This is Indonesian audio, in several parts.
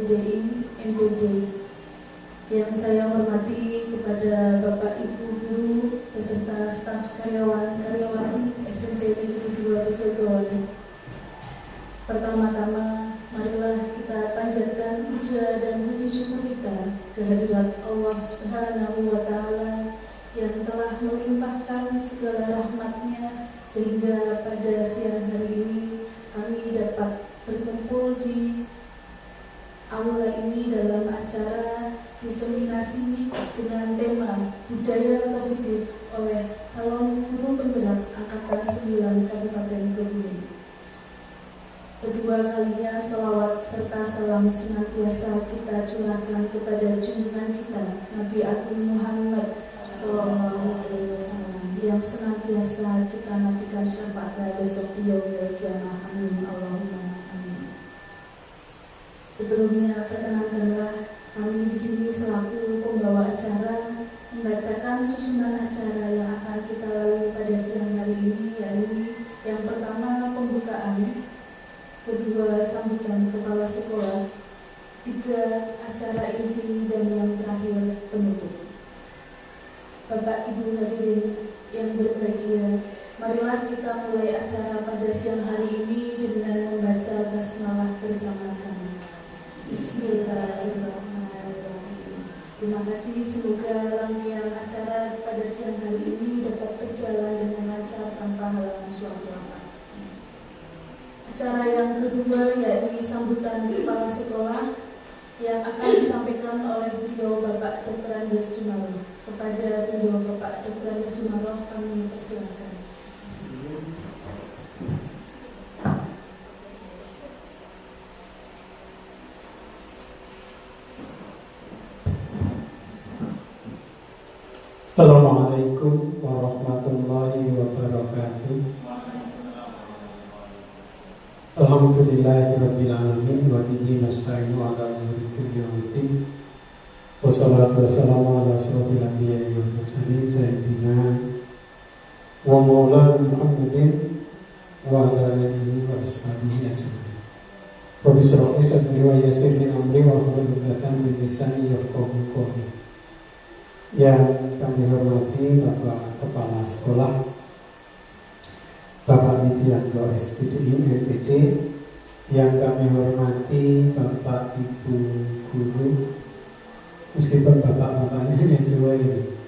SDI MPD. Yang saya hormati kepada Bapak Ibu Guru beserta staf karyawan-karyawan SMP Negeri 2 Bejogawan. Pertama-tama, marilah kita panjatkan puja dan puji syukur kita kehadirat Allah Subhanahu wa Ta'ala yang telah melimpahkan segala rahmat-Nya sehingga pada siang hari ini kami dapat berkumpul di aula ini dalam acara diseminasi dengan tema budaya positif oleh calon guru penggerak angkatan 9 Kabupaten Kebumen. Kedua kalinya sholawat serta salam senantiasa kita curahkan kepada junjungan kita Nabi Agung Muhammad Sallallahu Alaihi Wasallam yang senantiasa kita nantikan syafaatnya besok di yaumil qiyamah. Amin Allahumma amin. Sebelumnya perkenankanlah kami di sini selaku pembawa acara membacakan susunan acara yang akan kita lalui pada siang hari ini, yaitu yang pertama pembukaan, kedua sambutan kepala sekolah, tiga acara inti, dan yang terakhir penutup. Bapak Ibu hadirin yang berbahagia, marilah kita mulai acara pada siang hari ini dengan membaca basmalah bersama-sama. Bismillahirrahmanirrahim. Terima kasih, semoga rangkaian acara pada siang hari ini dapat berjalan dengan lancar tanpa halangan suatu apa. Acara yang kedua yakni sambutan kepala sekolah yang akan disampaikan oleh beliau Bapak Dr. Andes Jumaroh. Kepada beliau Bapak Dr. Andes Jumaroh kami persilakan. Assalamualaikum warahmatullahi wabarakatuh. Alhamdulillahirabbil alamin wa bihi nasta'inu ala umuri dunya wassalatu wassalamu ala asyrofil anbiya'i wal mursalin sayyidina wa maulana Muhammadin wa ala alihi wa ashabihi ajma'in. Rabbi shrah li sadri wa yassir li amri wa hlul 'uqdatam min lisani yafqahu qawli. Yang kami hormati Bapak Kepala Sekolah, Bapak Widianto SPDI MPD, yang kami hormati Bapak Ibu Guru, meskipun bapak-bapaknya yang dua ini,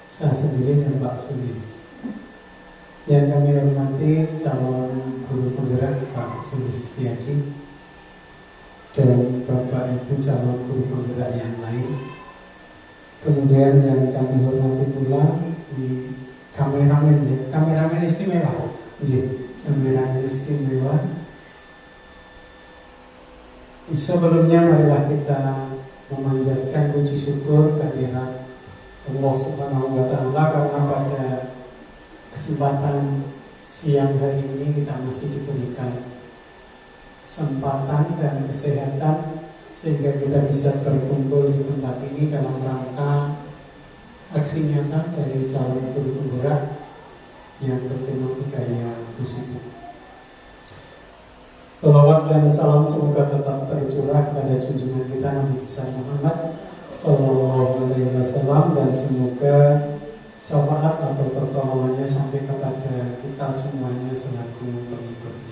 saya sendiri dan Pak Sulis. Yang kami hormati calon guru penggerak Pak Sulis Setiadi dan Bapak Ibu calon guru penggerak yang lain. Kemudian yang kami hormati pula di kameramen istimewa, kameramen istimewa. Sebelumnya marilah kita memanjatkan puji syukur kehadirat Allah Subhanahu wa Ta'ala karena pada kesempatan siang hari ini kita masih diberikan kesempatan dan kesehatan sehingga kita bisa berkumpul di tempat ini dalam rangka aksi nyata dari calon guru penggerak yang bertema budaya positif. Salawat dan salam semoga tetap tercurah pada junjungan kita Nabi Muhammad Sallallahu Alaihi Wasallam, dan semoga syafaat atau pertolongannya sampai kepada kita semuanya selaku pengikutnya.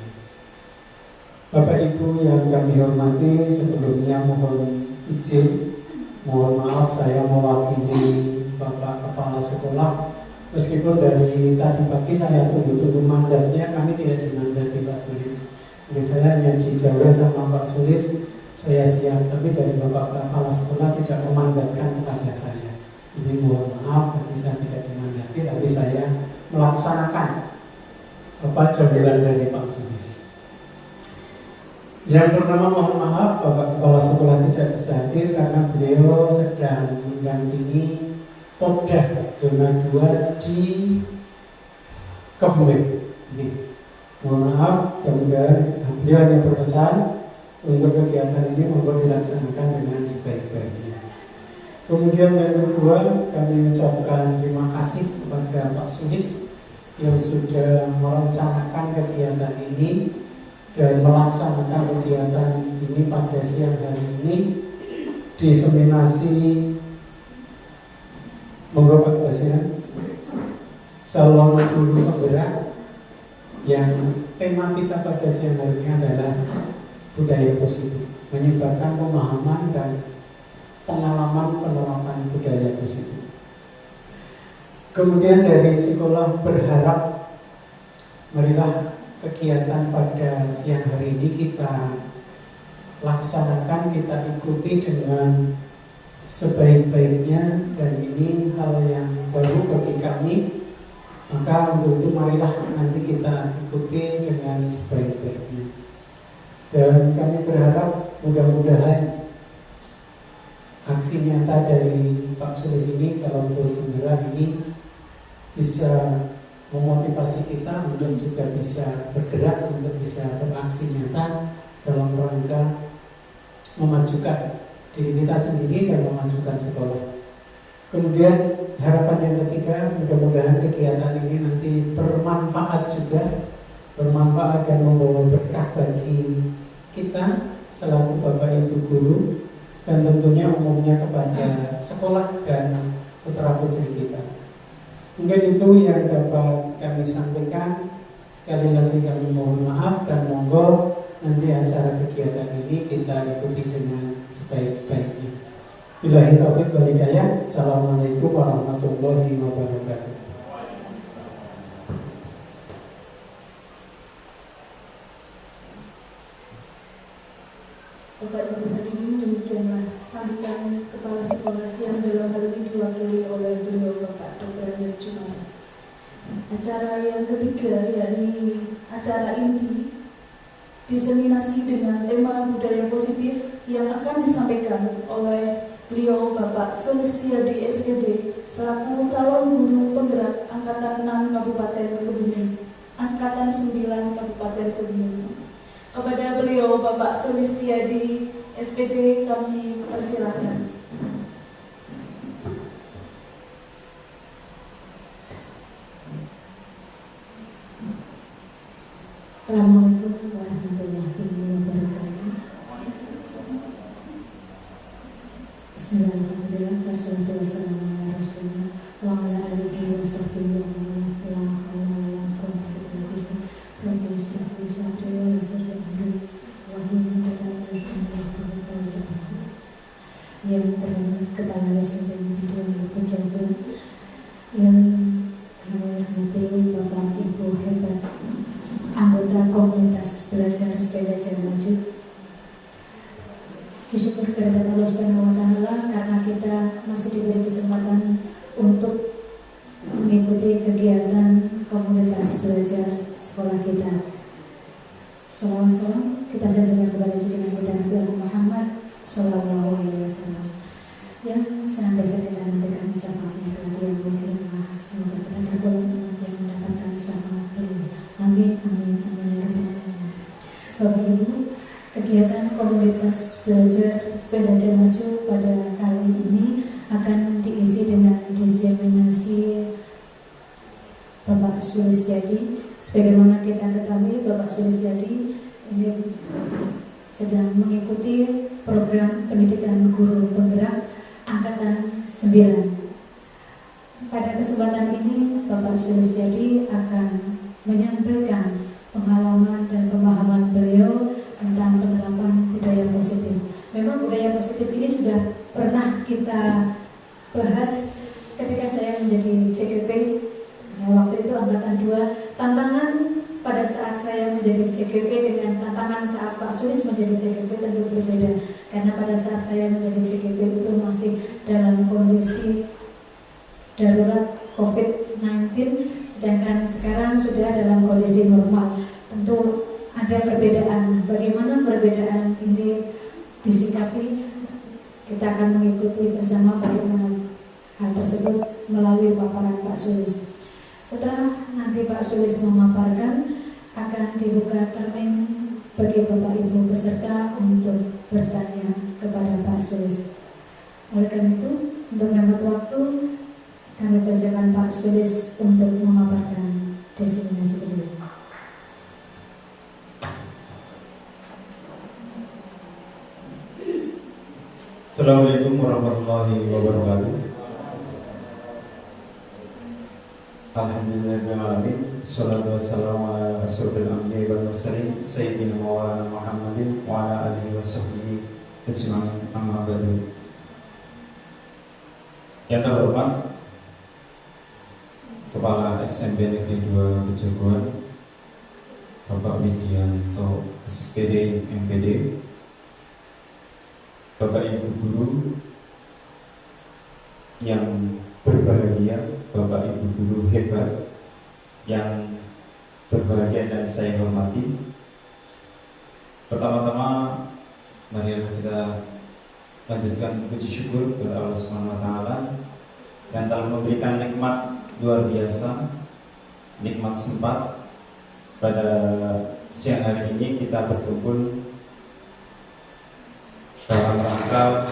Bapak Ibu yang kami hormati, sebelumnya mohon izin, mohon maaf saya mewakili Bapak Kepala Sekolah. Meskipun dari tadi pagi saya tunggu-tunggu mandatnya, kami tidak dimandati Pak Sulis. Jadi saya hanya dijawab sama Pak Sulis, saya siap, tapi dari Bapak Kepala Sekolah tidak memandatkan kepada saya. Jadi mohon maaf, tapi saya tidak dimandati, tapi saya melaksanakan apa jaminan dari Pak Sulis. Yang pertama mohon maaf Bapak Kepala Sekolah tidak bisa hadir karena beliau sedang mendampingi Popda Zona 2 di Kebumen. Mohon maaf, kemudian beliau hanya berpesan untuk kegiatan ini mohon dilaksanakan dengan sebaik-baiknya. Kemudian yang kedua, kami ucapkan terima kasih kepada Pak Sulis yang sudah merencanakan kegiatan ini dan melaksanakan kegiatan ini pada siang hari ini. Diseminasi monggo Pak Basir, Salon Guru Penggerak, yang tema kita pada siang hari ini adalah budaya positif, menyebarkan pemahaman dan pengalaman penerapan budaya positif. Kemudian dari sekolah berharap marilah kegiatan pada siang hari ini kita laksanakan, kita ikuti dengan sebaik-baiknya, dan ini hal yang baru bagi kami. Maka untuk itu marilah nanti kita ikuti dengan sebaik-baiknya. Dan kami berharap mudah-mudahan aksi nyata dari Pak Sulis ini, calon guru penggerak ini, bisa memotivasi kita untuk juga bisa bergerak, untuk bisa beraksi nyata dalam rangka memajukan diri kita sendiri dan memajukan sekolah. Kemudian harapan yang ketiga, mudah-mudahan kegiatan ini nanti bermanfaat juga, bermanfaat dan membawa berkah bagi kita selaku Bapak Ibu guru, dan tentunya umumnya kepada sekolah dan putra putri kita. Mungkin itu yang dapat kami sampaikan. Sekali lagi kami mohon maaf, dan monggo nanti acara kegiatan ini kita ikuti dengan sebaik-baiknya. Billahi taufiq wal hidayah. Assalamualaikum warahmatullahi wabarakatuh. Bapak Ibu hadirin, demikianlah sambutan kepala sekolah yang dalam hal ini diwakili oleh beliau Bapak Dr. Andes Jumara. Acara yang ketiga, yakni acara inti diseminasi dengan tema budaya positif yang akan disampaikan oleh beliau Bapak Sulistiadi SPD selaku calon guru penggerak Angkatan 6 Kabupaten Kebumen, Angkatan 9 Kabupaten Kebumen. Kepada beliau Bapak Sulistiadi SPD kami persilakan. Assalamualaikum warahmatullahi wabarakatuh. Bismillahirrahmanirrahim. Wassalatu wassalamu ala Rasulillah wa ala alihi wa sahbihi wa man wala hawla wala quwwata illa billah. Rabbi ishrah li sadri wa yassir li amri wahlul 'uqdatam min lisani. Yang terhormat Kepala SMP Negeri Pejabat, yang kami hormati Bapak Ibu hebat anggota komunitas belajar sepeda jalan maju. Bersyukur kepada Allah Subhanahu wa Ta'ala karena kita masih diberi kesempatan untuk mengikuti kegiatan komunitas belajar sekolah kita. Salam kita sajikan kepada junjungan kita Nabi Muhammad Sallallahu Alaihi Wasallam yang senantiasa kita nantikan syafaatnya kelak yang mulia. Semoga kita tergolong yang mendapatkan syafaat beliau. Amin, amin, amin ya rabbal alamin. Bapak Ibu, kegiatan komunitas belajar sepeda jalan maju pada kali ini akan diisi dengan diseminasi Bapak Sulistiadi. Sebagaimana kita ketahui, Bapak Sulistiadi ini sedang mengikuti program pendidikan guru penggerak Angkatan 9. Pada kesempatan ini, Bapak Sulistiadi akan menyampaikan pengalaman dan pemahaman beliau tentang penerapan budaya positif. Memang budaya positif ini sudah pernah kita bahas ketika saya menjadi CGP. Waktu itu angkatan 2. Tantangan pada saat saya menjadi CGP dengan tantangan saat Pak Sulis menjadi CGP tentu berbeda. Karena pada saat saya menjadi CGP itu masih dalam kondisi darurat COVID-19, sedangkan sekarang sudah dalam kondisi normal. Tentu ada perbedaan. Bagaimana perbedaan ini disikapi, kita akan mengikuti bersama bagaimana hal tersebut melalui paparan Pak Sulis. Setelah nanti Pak Sulis memaparkan, akan dibuka termin bagi Bapak Ibu peserta untuk bertanya kepada Pak Sulis. Oleh karena itu, untuk menghemat waktu, kami persilakan Pak Sulis untuk memaparkan diseminasi beliau. Assalamualaikum warahmatullahi wabarakatuh. Alhamdulillahirrahmanirrahim. Assalatu wassalamu ala asyrofil anbiya'i wal mursalin sayyidina maulana Muhammadin wa ala alihi washabbihi ajma'in, amma ba'du. Yang terhormat Kepala SMP Negeri 2 Bejogoan, Bapak Widianto SPD MPD, Bapak Ibu Guru yang berbahagia, Bapak Ibu Guru hebat yang berbahagia dan saya hormati. Pertama-tama mari kita lanjutkan puji syukur kepada Allah Subhanahu wa taala yang telah memberikan nikmat luar biasa, nikmat sempat pada siang hari ini kita berkumpul dalam rangka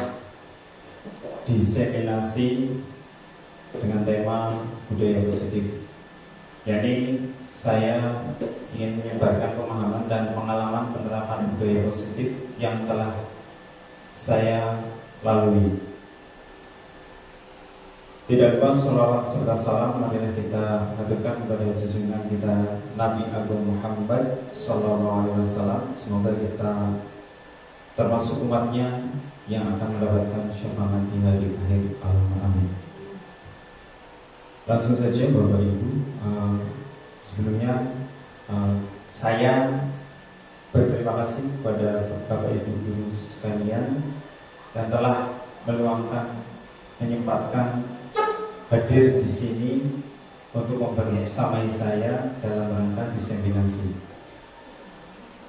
diseminasi dengan tema budaya positif. Jadi saya ingin menyebarkan pemahaman dan pengalaman penerapan budaya positif yang telah saya lalui. Tidak lupa sholawat serta salam marilah kita haturkan kepada junjungan kita Nabi Agung Muhammad SAW. Semoga kita termasuk umatnya yang akan mendapatkan syafaat di hari akhir. Amin. Langsung saja Bapak Ibu, sebelumnya saya berterima kasih kepada Bapak Ibu guru sekalian yang telah menyempatkan hadir di sini untuk membersamai saya dalam rangka diseminasi.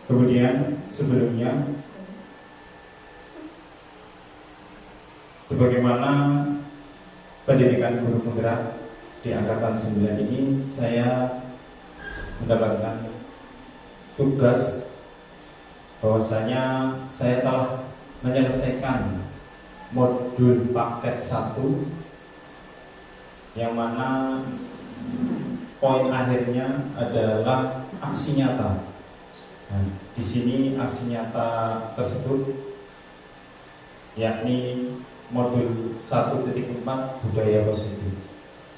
Kemudian sebelumnya, sebagaimana pendidikan guru penggerak di angkatan 9 ini, saya mendapatkan tugas bahwasanya saya telah menyelesaikan modul paket 1 yang mana poin akhirnya adalah aksi nyata. Nah, di sini aksi nyata tersebut yakni modul 1.4 budaya positif.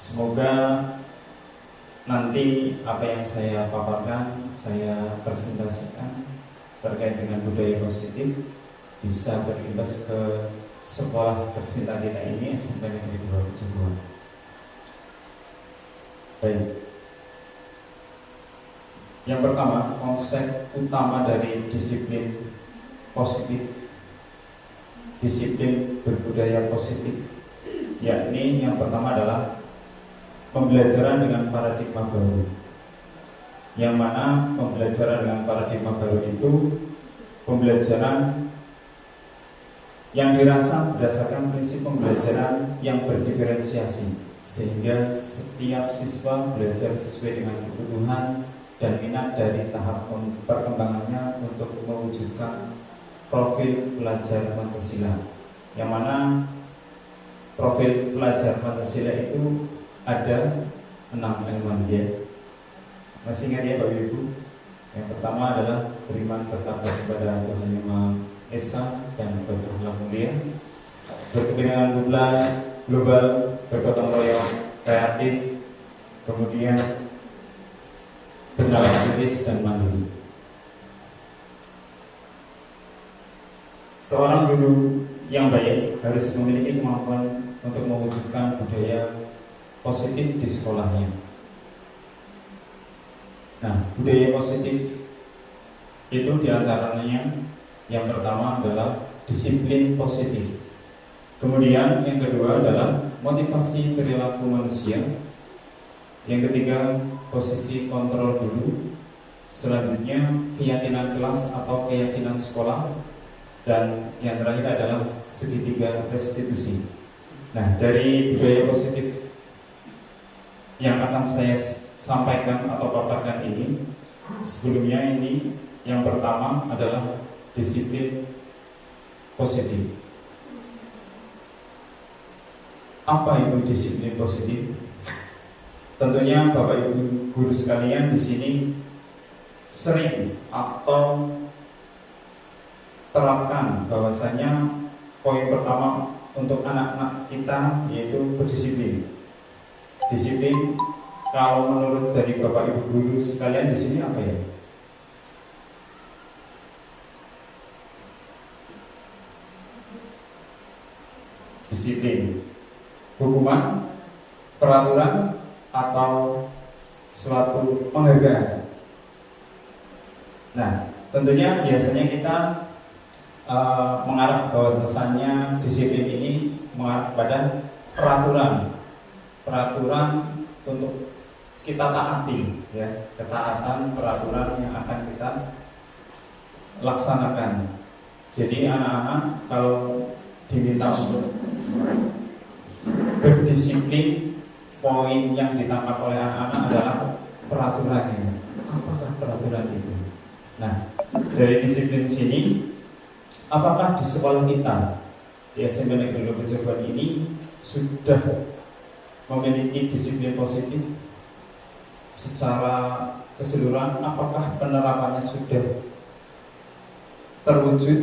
Semoga nanti apa yang saya paparkan, saya presentasikan terkait dengan budaya positif bisa berimbas ke sekolah tercinta kita ini, SMP Negeri 2 Bejogoan. Baik. Yang pertama, konsep utama dari disiplin positif, disiplin berbudaya positif, yakni yang pertama adalah pembelajaran dengan paradigma baru. Yang mana pembelajaran dengan paradigma baru itu pembelajaran yang dirancang berdasarkan prinsip pembelajaran yang berdiferensiasi, sehingga setiap siswa belajar sesuai dengan kebutuhan dan minat dari tahap perkembangannya untuk mewujudkan profil pelajar Pancasila. Yang mana profil pelajar Pancasila itu ada 6 elemen ya. Masih ingat ya Bapak Ibu? Yang pertama adalah beriman bertakwa kepada Tuhan Yang Maha Esa dan berakhlak mulia, berkepentingan global, bergotong royong, kreatif, kemudian bernalar kritis dan mandiri. Seorang guru yang baik harus memiliki kemampuan untuk mewujudkan budaya positif di sekolahnya. Nah, budaya positif itu diantaranya yang pertama adalah disiplin positif. Kemudian yang kedua adalah motivasi perilaku manusia. Yang ketiga, posisi kontrol guru. Selanjutnya, keyakinan kelas atau keyakinan sekolah. Dan yang terakhir adalah segitiga restitusi. Nah, dari budaya positif yang akan saya sampaikan atau paparkan ini, sebelumnya ini yang pertama adalah disiplin positif. Apa itu disiplin positif? Tentunya Bapak Ibu guru sekalian di sini sering atau terapkan bahwasanya poin pertama untuk anak-anak kita yaitu berdisiplin. Disiplin kalau menurut dari Bapak Ibu guru sekalian di sini apa ya? Disiplin, hukuman, peraturan, atau suatu penghargaan. Nah, tentunya biasanya kita mengarah bahwasanya disiplin ini mengarah pada peraturan untuk kita taati, ya, ketaatan peraturan yang akan kita laksanakan. Jadi anak-anak kalau diminta untuk berdisiplin, poin yang ditangkap oleh anak-anak adalah peraturannya. Apakah peraturan itu? Nah, dari disiplin sini, apakah di sekolah kita di SMP Negeri Bejogan ini sudah memiliki disiplin positif secara keseluruhan? Apakah penerapannya sudah terwujud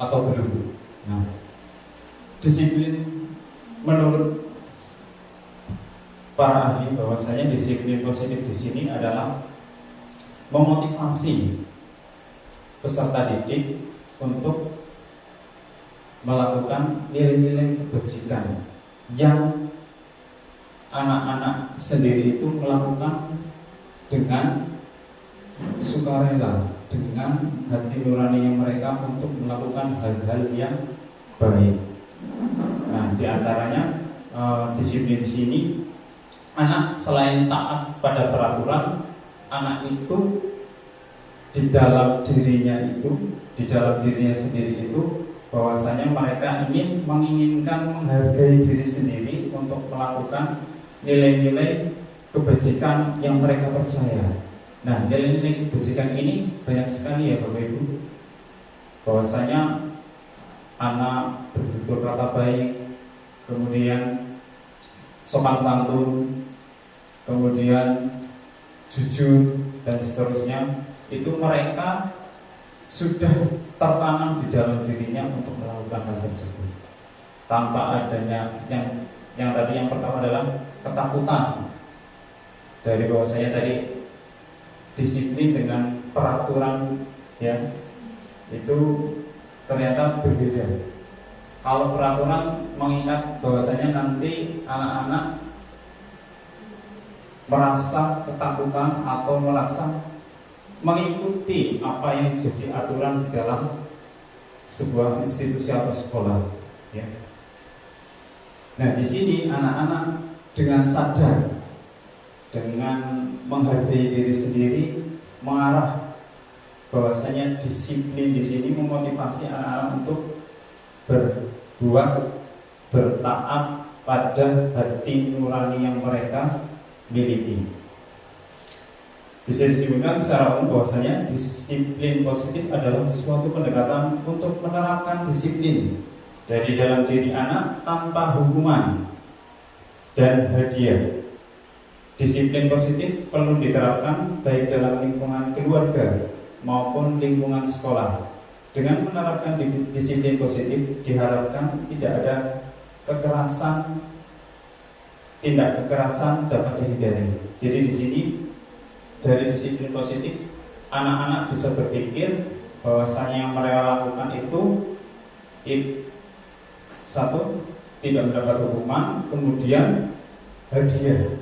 atau belum? Nah, disiplin menurut para ahli bahwasanya disiplin positif di sini adalah memotivasi peserta didik untuk melakukan nilai-nilai kebajikan yang anak-anak sendiri itu melakukan dengan sukarela, dengan hati nurani mereka untuk melakukan hal-hal yang baik. Nah, diantaranya disiplin di sini, anak selain taat pada peraturan, anak itu di dalam dirinya sendiri itu bahwasanya mereka menginginkan menghargai diri sendiri untuk melakukan nilai-nilai kebajikan yang mereka percaya. Nah, nilai-nilai kebajikan ini banyak sekali ya Bapak Ibu. Bahwasanya anak bertutur kata baik, kemudian sopan santun, kemudian jujur dan seterusnya, itu mereka sudah tertanam di dalam dirinya untuk melakukan hal tersebut tanpa adanya yang tadi yang pertama adalah ketakutan dari bahwasanya tadi disiplin dengan peraturan ya itu ternyata berbeda. Kalau peraturan mengingat bahwasanya nanti anak-anak merasa ketakutan atau merasa mengikuti apa yang jadi aturan di dalam sebuah institusi atau sekolah ya. Nah, di sini anak-anak dengan sadar, dengan menghargai diri sendiri, mengarah bahwasanya disiplin di sini memotivasi anak-anak untuk berbuat, bertaat pada hati nurani yang mereka miliki. Bisa disimpulkan secara umum bahwasanya disiplin positif adalah suatu pendekatan untuk menerapkan disiplin dari dalam diri anak tanpa hukuman dan hadiah. Disiplin positif perlu diterapkan baik dalam lingkungan keluarga maupun lingkungan sekolah. Dengan menerapkan disiplin positif diharapkan tidak ada kekerasan, tindak kekerasan dapat dihindari. Jadi di sini dari disiplin positif anak-anak bisa berpikir bahwasanya yang mereka lakukan itu satu, tidak mendapat hukuman, kemudian hadiah.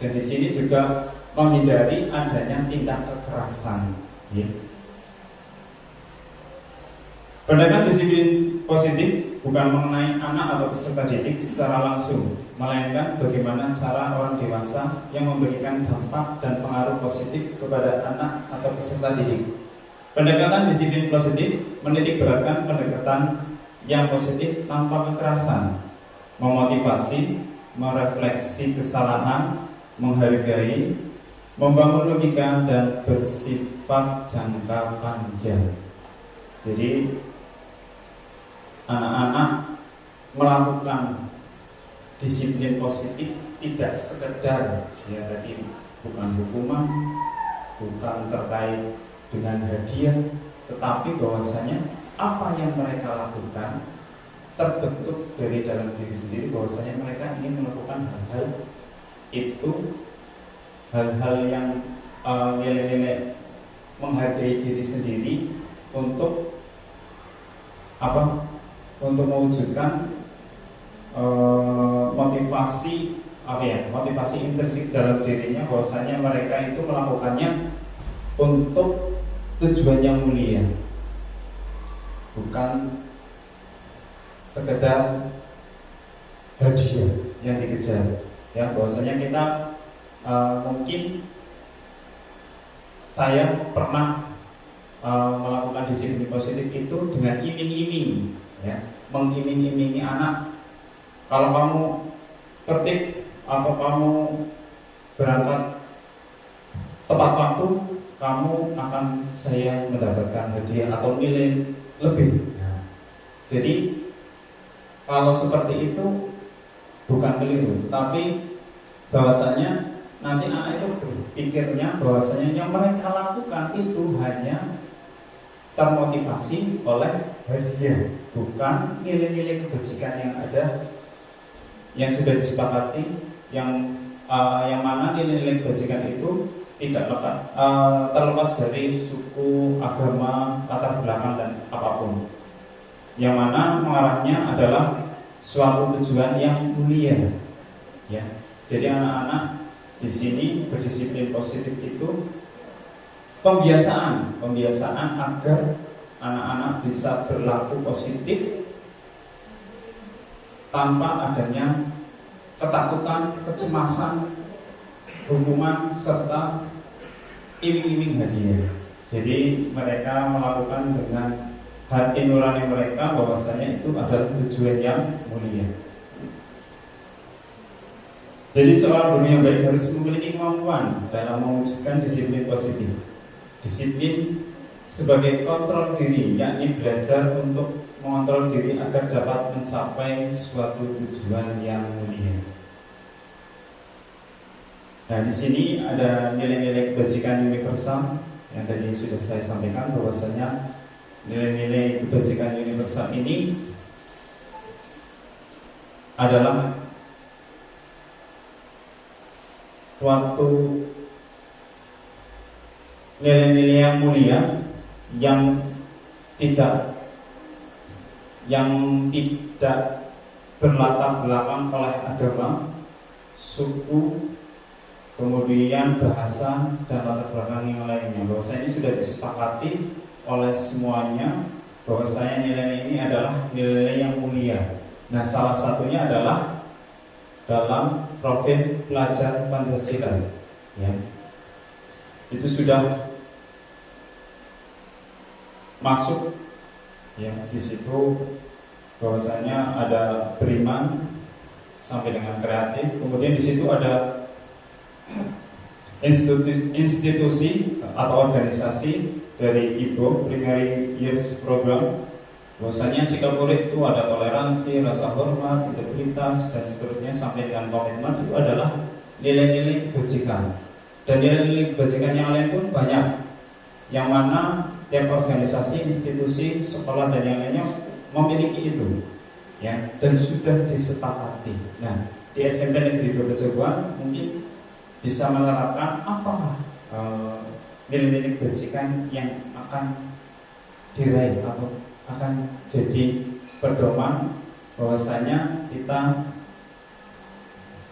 Dan di sini juga menghindari adanya tindak kekerasan. Ya. Pendekatan disiplin positif bukan mengenai anak atau peserta didik secara langsung, melainkan bagaimana cara orang dewasa yang memberikan dampak dan pengaruh positif kepada anak atau peserta didik. Pendekatan disiplin positif menitik beratkan pendekatan yang positif tanpa kekerasan, memotivasi, merefleksi kesalahan, menghargai, membangun logika dan bersifat jangka panjang. Jadi anak-anak melakukan disiplin positif tidak sekedar ya tadi bukan hukuman, bukan terkait dengan hadiah, tetapi bahwasanya apa yang mereka lakukan terbentuk dari dalam diri sendiri, bahwasanya mereka ingin melakukan hal-hal itu, hal-hal yang nilai-nilai menghargai diri sendiri untuk apa? Untuk mewujudkan motivasi motivasi intrinsik dalam dirinya, bahwasanya mereka itu melakukannya untuk tujuan yang mulia, bukan sekedar hadiah yang dikejar. Ya, bahwasanya kita mungkin saya pernah melakukan disiplin positif itu dengan iming-iming, ya, mengiming-imingi anak. Kalau kamu ketik atau kamu berangkat tepat waktu, kamu akan saya mendapatkan hadiah atau nilai lebih. Nah, jadi kalau seperti itu bukan keliru, tapi bahwasanya nanti anak itu berpikirnya bahwasanya yang mereka lakukan itu hanya termotivasi oleh hadiah, bukan nilai-nilai kebajikan yang ada, yang sudah disepakati, yang mana nilai-nilai kebajikan itu tidak terlepas dari suku, agama, latar belakang dan apapun, yang mana mengarahnya adalah suatu tujuan yang mulia. Ya, jadi anak-anak di sini berdisiplin positif itu pembiasaan agar anak-anak bisa berlaku positif tanpa adanya ketakutan, kecemasan, hukuman serta iming-iming hadiah. Jadi mereka melakukan dengan hati nurani mereka, bahwasanya itu adalah tujuan yang mulia. Jadi seorang guru yang baik harus memiliki kemampuan dalam mewujudkan disiplin positif. Disiplin sebagai kontrol diri, yakni belajar untuk mengontrol diri agar dapat mencapai suatu tujuan yang mulia. Nah, di sini ada nilai-nilai kebajikan universal yang tadi sudah saya sampaikan, bahwasanya nilai-nilai kebajikan universal ini adalah suatu nilai-nilai yang mulia yang tidak berlatar belakang oleh agama, suku, kemudian bahasa dan latar belakang yang lainnya. Bahwasanya ini sudah disepakati oleh semuanya, bahwasanya nilai ini adalah nilai yang mulia. Nah, salah satunya adalah dalam profil pelajar Pancasila, ya. Itu sudah masuk, ya, di situ bahwasanya ada beriman sampai dengan kreatif. Kemudian di situ ada institusi atau organisasi dari IBO, Primary Years Program, bahwasanya sikap murid itu ada toleransi, rasa hormat, integritas, dan seterusnya sampai dengan komitmen. Itu adalah nilai-nilai kebajikan. Dan nilai-nilai kebajikan yang lain pun banyak, yang mana tiap organisasi, institusi, sekolah dan yang lainnya memiliki itu, ya, dan sudah disepakati. Nah, di SMP Negeri 12 mungkin bisa menerapkan apa nilai-nilai kebajikan yang akan diraih atau akan jadi pedoman, bahwasanya kita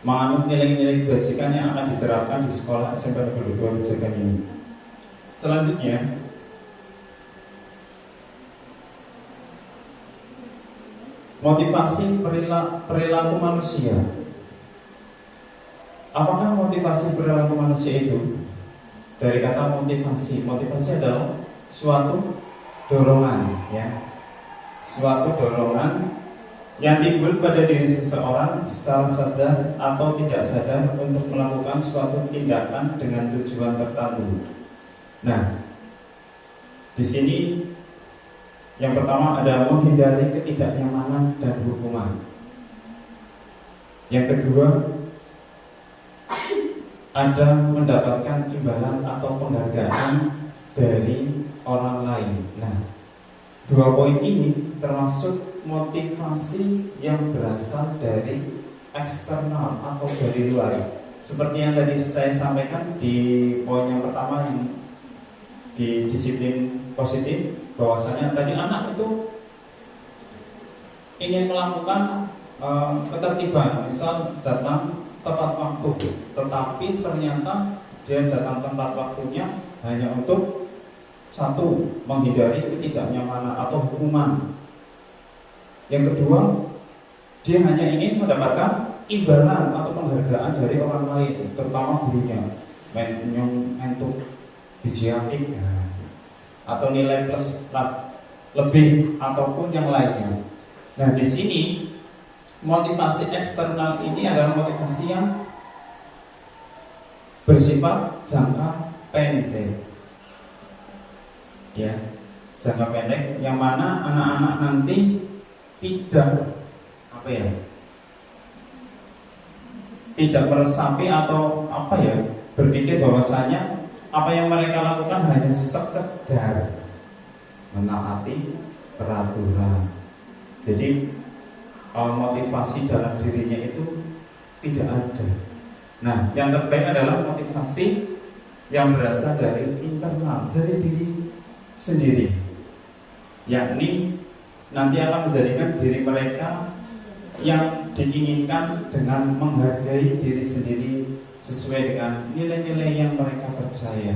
menganut nilai-nilai kebajikan yang akan diterapkan di sekolah SMP Negeri 12 ini. Selanjutnya, motivasi perilaku manusia. Apakah motivasi perilaku manusia itu? Dari kata motivasi adalah suatu dorongan, ya, suatu dorongan yang timbul pada diri seseorang secara sadar atau tidak sadar untuk melakukan suatu tindakan dengan tujuan tertentu. Nah, di sini yang pertama ada menghindari ketidaknyamanan dan hukuman. Yang kedua ada mendapatkan imbalan atau penghargaan dari orang lain. Nah, Dua poin ini termasuk motivasi yang berasal dari eksternal atau dari luar. Seperti yang tadi saya sampaikan di poin yang pertama yang di disiplin positif, bahwasanya tadi anak itu ingin melakukan ketertiban, misal datang tepat waktu, tetapi ternyata dia datang tepat waktunya hanya untuk satu, menghindari ketidaknyamanan atau hukuman. Yang kedua, dia hanya ingin mendapatkan imbalan atau penghargaan dari orang lain, terutama gurunya, untuk biji apik atau nilai plus lebih ataupun yang lainnya. Nah, di sini motivasi eksternal ini adalah motivasi yang bersifat jangka pendek. Ya, jangka pendek, yang mana anak-anak nanti tidak meresapi atau berpikir bahwasanya apa yang mereka lakukan hanya sekedar menaati peraturan. Jadi motivasi dalam dirinya itu tidak ada. Nah, yang terbaik adalah motivasi yang berasal dari internal, dari diri sendiri, yakni nanti akan menjadikan diri mereka yang diinginkan dengan menghargai diri sendiri sesuai dengan nilai-nilai yang mereka percaya,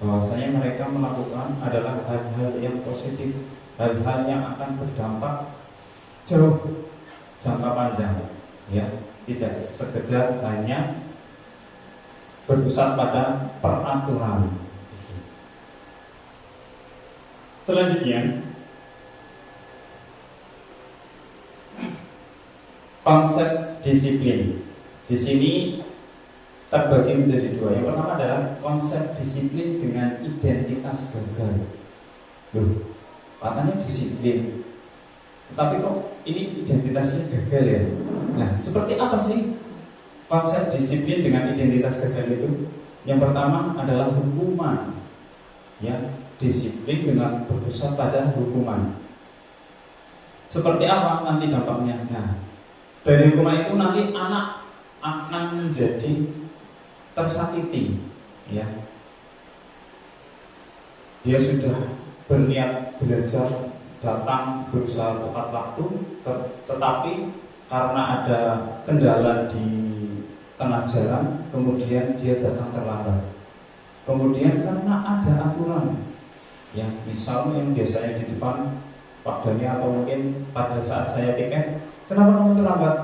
bahwasanya mereka melakukan adalah hal-hal yang positif, hal-hal yang akan berdampak jauh jangka panjang, ya, tidak sekedar hanya berpusat pada peraturan. Selanjutnya, konsep disiplin. Di sini terbagi menjadi dua. Yang pertama adalah konsep disiplin dengan identitas gagal. Loh, katanya disiplin, tapi kok ini identitasnya gagal ya? Nah, seperti apa sih konsep disiplin dengan identitas gagal itu? Yang pertama adalah hukuman, ya. Disiplin dengan berpusat pada hukuman. Seperti apa nanti dampaknya? Nah, dari hukuman itu nanti anak akan menjadi tersakiti, ya. Dia sudah berniat belajar, datang berusaha tepat waktu, tetapi karena ada kendala di tengah jalan, kemudian dia datang terlambat. Kemudian karena ada aturan, ya, misal yang biasanya di depan Pak Dani atau mungkin pada saat saya tiket, kenapa kamu terlambat?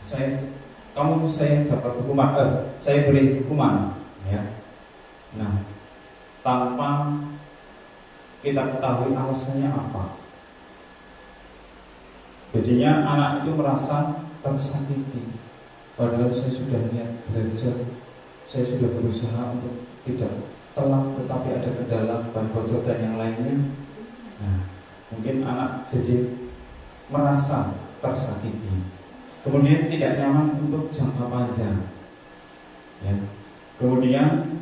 Saya dapat hukuman, saya beri hukuman, ya. Nah, tanpa kita ketahui alasannya apa, jadinya anak itu merasa tersakiti. Padahal saya sudah niat belajar, saya sudah berusaha untuk tidak telat, tetapi ada kendala, ban bocor dan yang lainnya. Nah, mungkin anak jadi merasa tersakiti, kemudian tidak nyaman untuk jangka panjang, ya. Kemudian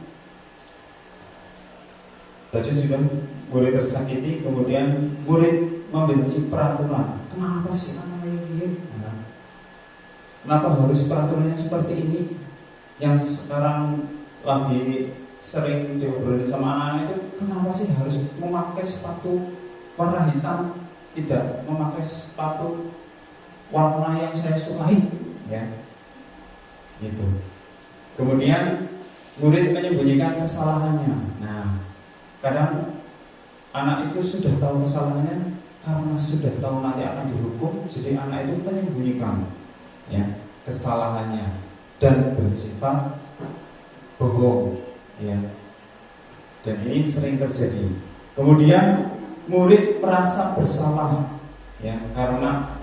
tadi sudah murid tersakiti, kemudian murid membenci peraturan. Kenapa sih anak ini? Nah, kenapa harus peraturannya seperti ini? Yang sekarang lagi sering diobrolin sama anak-anak itu, kenapa sih harus memakai sepatu warna hitam, tidak memakai sepatu warna yang saya sukai, ya, gitu. Kemudian murid menyembunyikan kesalahannya. Nah, kadang anak itu sudah tahu kesalahannya, karena sudah tahu nanti akan dihukum, jadi anak itu menyembunyikan, ya, kesalahannya dan bersifat bohong, ya. Dan ini sering terjadi. Kemudian murid merasa bersalah, ya, karena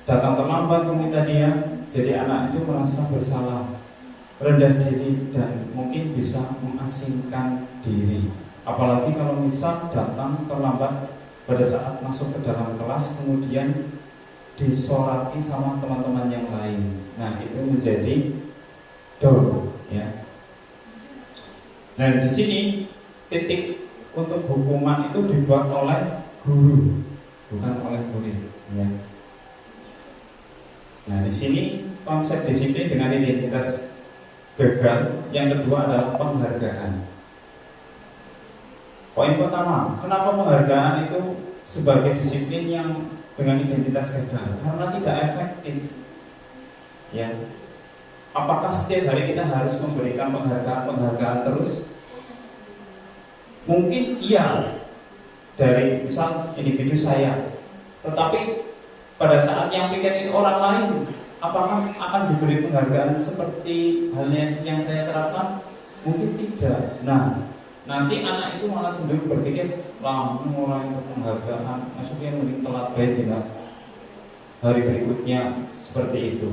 datang terlambat meminta dia, jadi anak itu merasa bersalah, rendah diri, dan mungkin bisa mengasingkan diri. Apalagi kalau misal datang terlambat pada saat masuk ke dalam kelas, kemudian disoraki sama teman-teman yang lain. Nah, itu menjadi down, ya. Nah, di sini titik untuk hukuman itu dibuat oleh guru, bukan oleh murid. Ya. Nah, di sini konsep disiplin dengan identitas gagal. Yang kedua adalah penghargaan. Poin pertama, kenapa penghargaan itu sebagai disiplin yang dengan identitas gagal? Karena tidak efektif. Ya. Apakah setiap hari kita harus memberikan penghargaan terus? Mungkin iya, dari misal individu saya. Tetapi pada saat yang pikir itu orang lain, apakah akan diberi penghargaan seperti halnya yang saya terapkan? Mungkin tidak. Nah, nanti anak itu malah cenderung berpikir, mulai penghargaan, maksudnya mending telat baik tidak. Hari berikutnya seperti itu.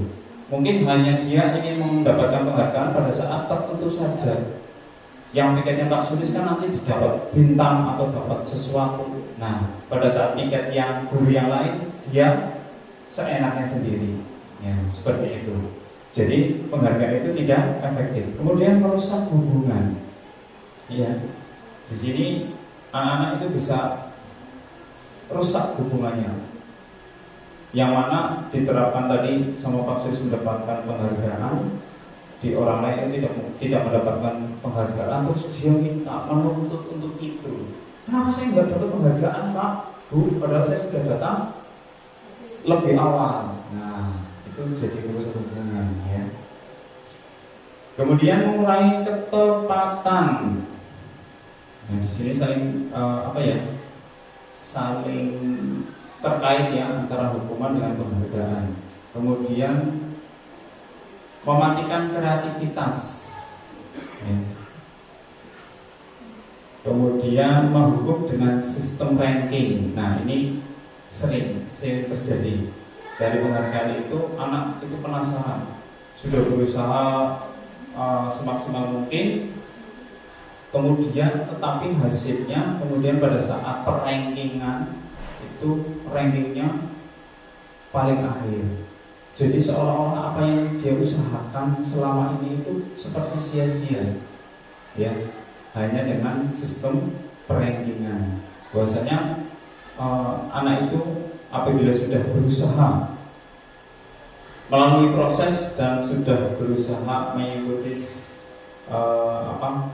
Mungkin hanya dia ingin mendapatkan penghargaan pada saat tertentu saja. Yang pikirnya Pak Sulis kan nanti dapat bintang atau dapat sesuatu. Nah, pada saat piket yang guru yang lain, dia seenaknya sendiri. Ya, seperti itu. Jadi penghargaan itu tidak efektif. Kemudian merusak hubungan. Ya, di sini anak-anak itu bisa rusak hubungannya. Yang mana diterapkan tadi sama Pak Sulis mendapatkan penghargaan, di orang lain itu tidak mendapatkan penghargaan, terus dia minta menuntut untuk itu. Kenapa saya nggak dapat penghargaan Pak, Bu? Padahal saya sudah datang lebih awal. Nah, itu jadi merusak hubungan ya. Kemudian mengurangi ketepatan. Nah, di sini saling saling terkait ya antara hukuman dengan penghargaan. Kemudian mematikan kreativitas. Ya. Kemudian menghukum dengan sistem ranking. Nah, ini sering terjadi. Dari penghargaan itu anak itu penasaran, sudah berusaha semaksimal mungkin, kemudian tetapi hasilnya kemudian pada saat perrankingan itu rankingnya paling akhir. Jadi seolah-olah apa yang dia usahakan selama ini itu seperti sia-sia, ya, hanya dengan sistem perrankingan. Bahwasanya anak itu apabila sudah berusaha melalui proses dan sudah berusaha mengikuti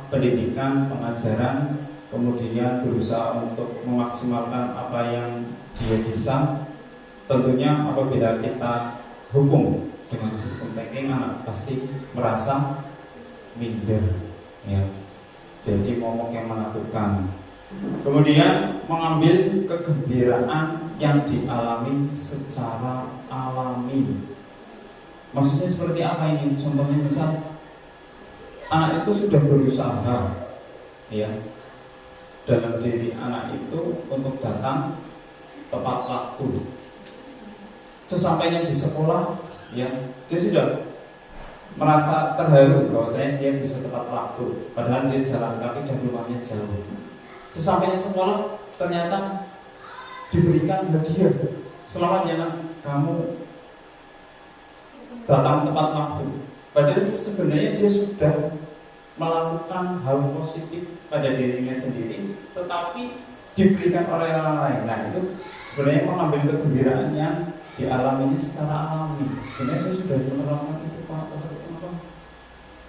pendidikan, pengajaran, kemudian berusaha untuk memaksimalkan apa yang dia bisa, tentunya apabila kita hukum dengan sistem ranking, anak pasti merasa minder, ya. Jadi momok yang menakutkan. Kemudian mengambil kegembiraan yang dialami secara alami. Maksudnya seperti apa ini? Contohnya misal anak itu sudah berusaha, ya, dalam diri anak itu untuk datang tepat waktu. Sesampainya di sekolah, ya, dia sudah merasa terharu bahwa dia bisa tepat waktu, padahal dia jalan kaki dan rumahnya jauh. Sesampainya sekolah, ternyata diberikan hadiah. Selamat ya nak, kamu datang tepat waktu. Padahal sebenarnya dia sudah melakukan hal positif pada dirinya sendiri, tetapi diberikan oleh orang lain. Nah, itu sebenarnya mengambil kegembiraan yang dialaminya secara alami. Sebenarnya saya sudah menerapkan itu Pak.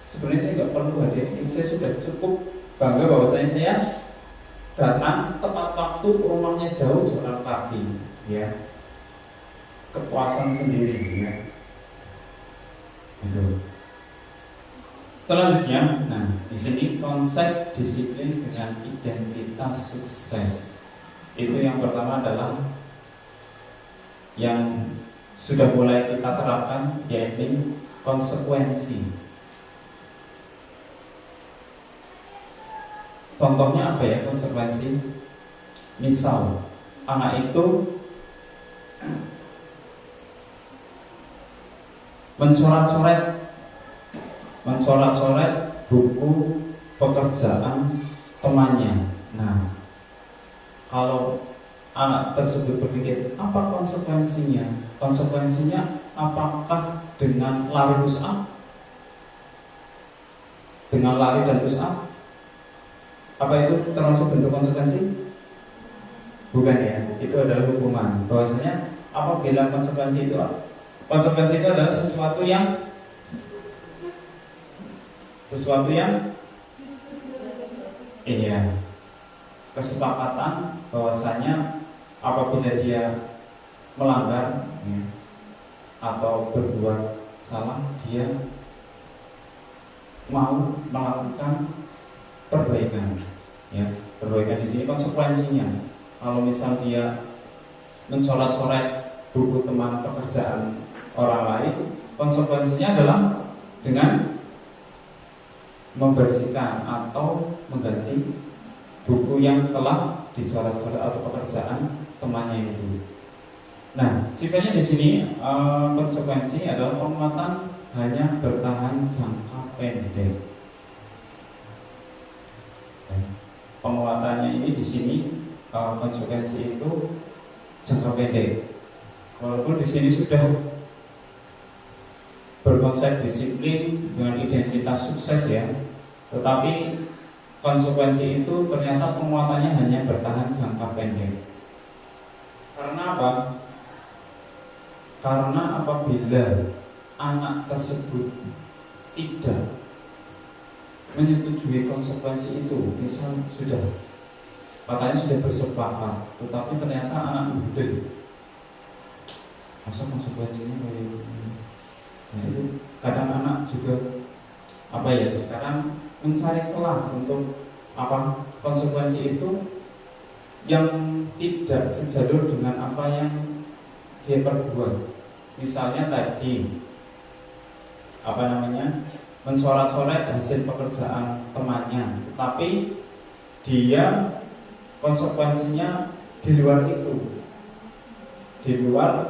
Sebenarnya saya nggak perlu hadiah ini. Saya sudah cukup bangga bahwa saya datang tepat waktu, rumahnya jauh, jalan kaki, ya. Kepuasan sendiri, ya. Itu. Selanjutnya, nah di sini konsep disiplin dengan identitas sukses. Itu yang pertama adalah yang sudah mulai kita terapkan, yaitu konsekuensi. Contohnya apa ya konsekuensi? Misal anak itu mencoret-coret buku pekerjaan temannya. Nah, kalau anak tersebut berpikir apa konsekuensinya? Konsekuensinya apakah dengan lari push up? Dengan lari dan push up? Apa itu termasuk bentuk konsekuensi? Bukan ya, itu adalah hukuman. Bahwasanya apabila konsekuensi itu adalah sesuatu yang iya, kesepakatan bahwasanya apabila dia melanggar ya, atau berbuat salah, dia mau melakukan perbaikan. Ya, perbaikan di sini konsekuensinya. Kalau misal dia mencoret-coret buku teman pekerjaan orang lain, konsekuensinya adalah dengan membersihkan atau mengganti buku yang telah dicoret-coret atau pekerjaan temannya itu. Nah, sifatnya di sini konsekuensi adalah penguatan hanya bertahan jangka pendek. Penguatannya ini di sini konsekuensi itu jangka pendek. Walaupun di sini sudah berkonsep disiplin dengan identitas sukses ya, tetapi konsekuensi itu ternyata penguatannya hanya bertahan jangka pendek. Karena apa? Karena apabila anak tersebut tidak menyetujui konsekuensi itu, misal katanya sudah bersepakat, tetapi ternyata anak muda, masa konsekuensinya nah itu kadang anak juga sekarang mencari celah untuk konsekuensi itu yang tidak sejalur dengan apa yang dia perbuat. Misalnya tadi mencoret-coret hasil pekerjaan temannya, tapi dia konsekuensinya di luar itu,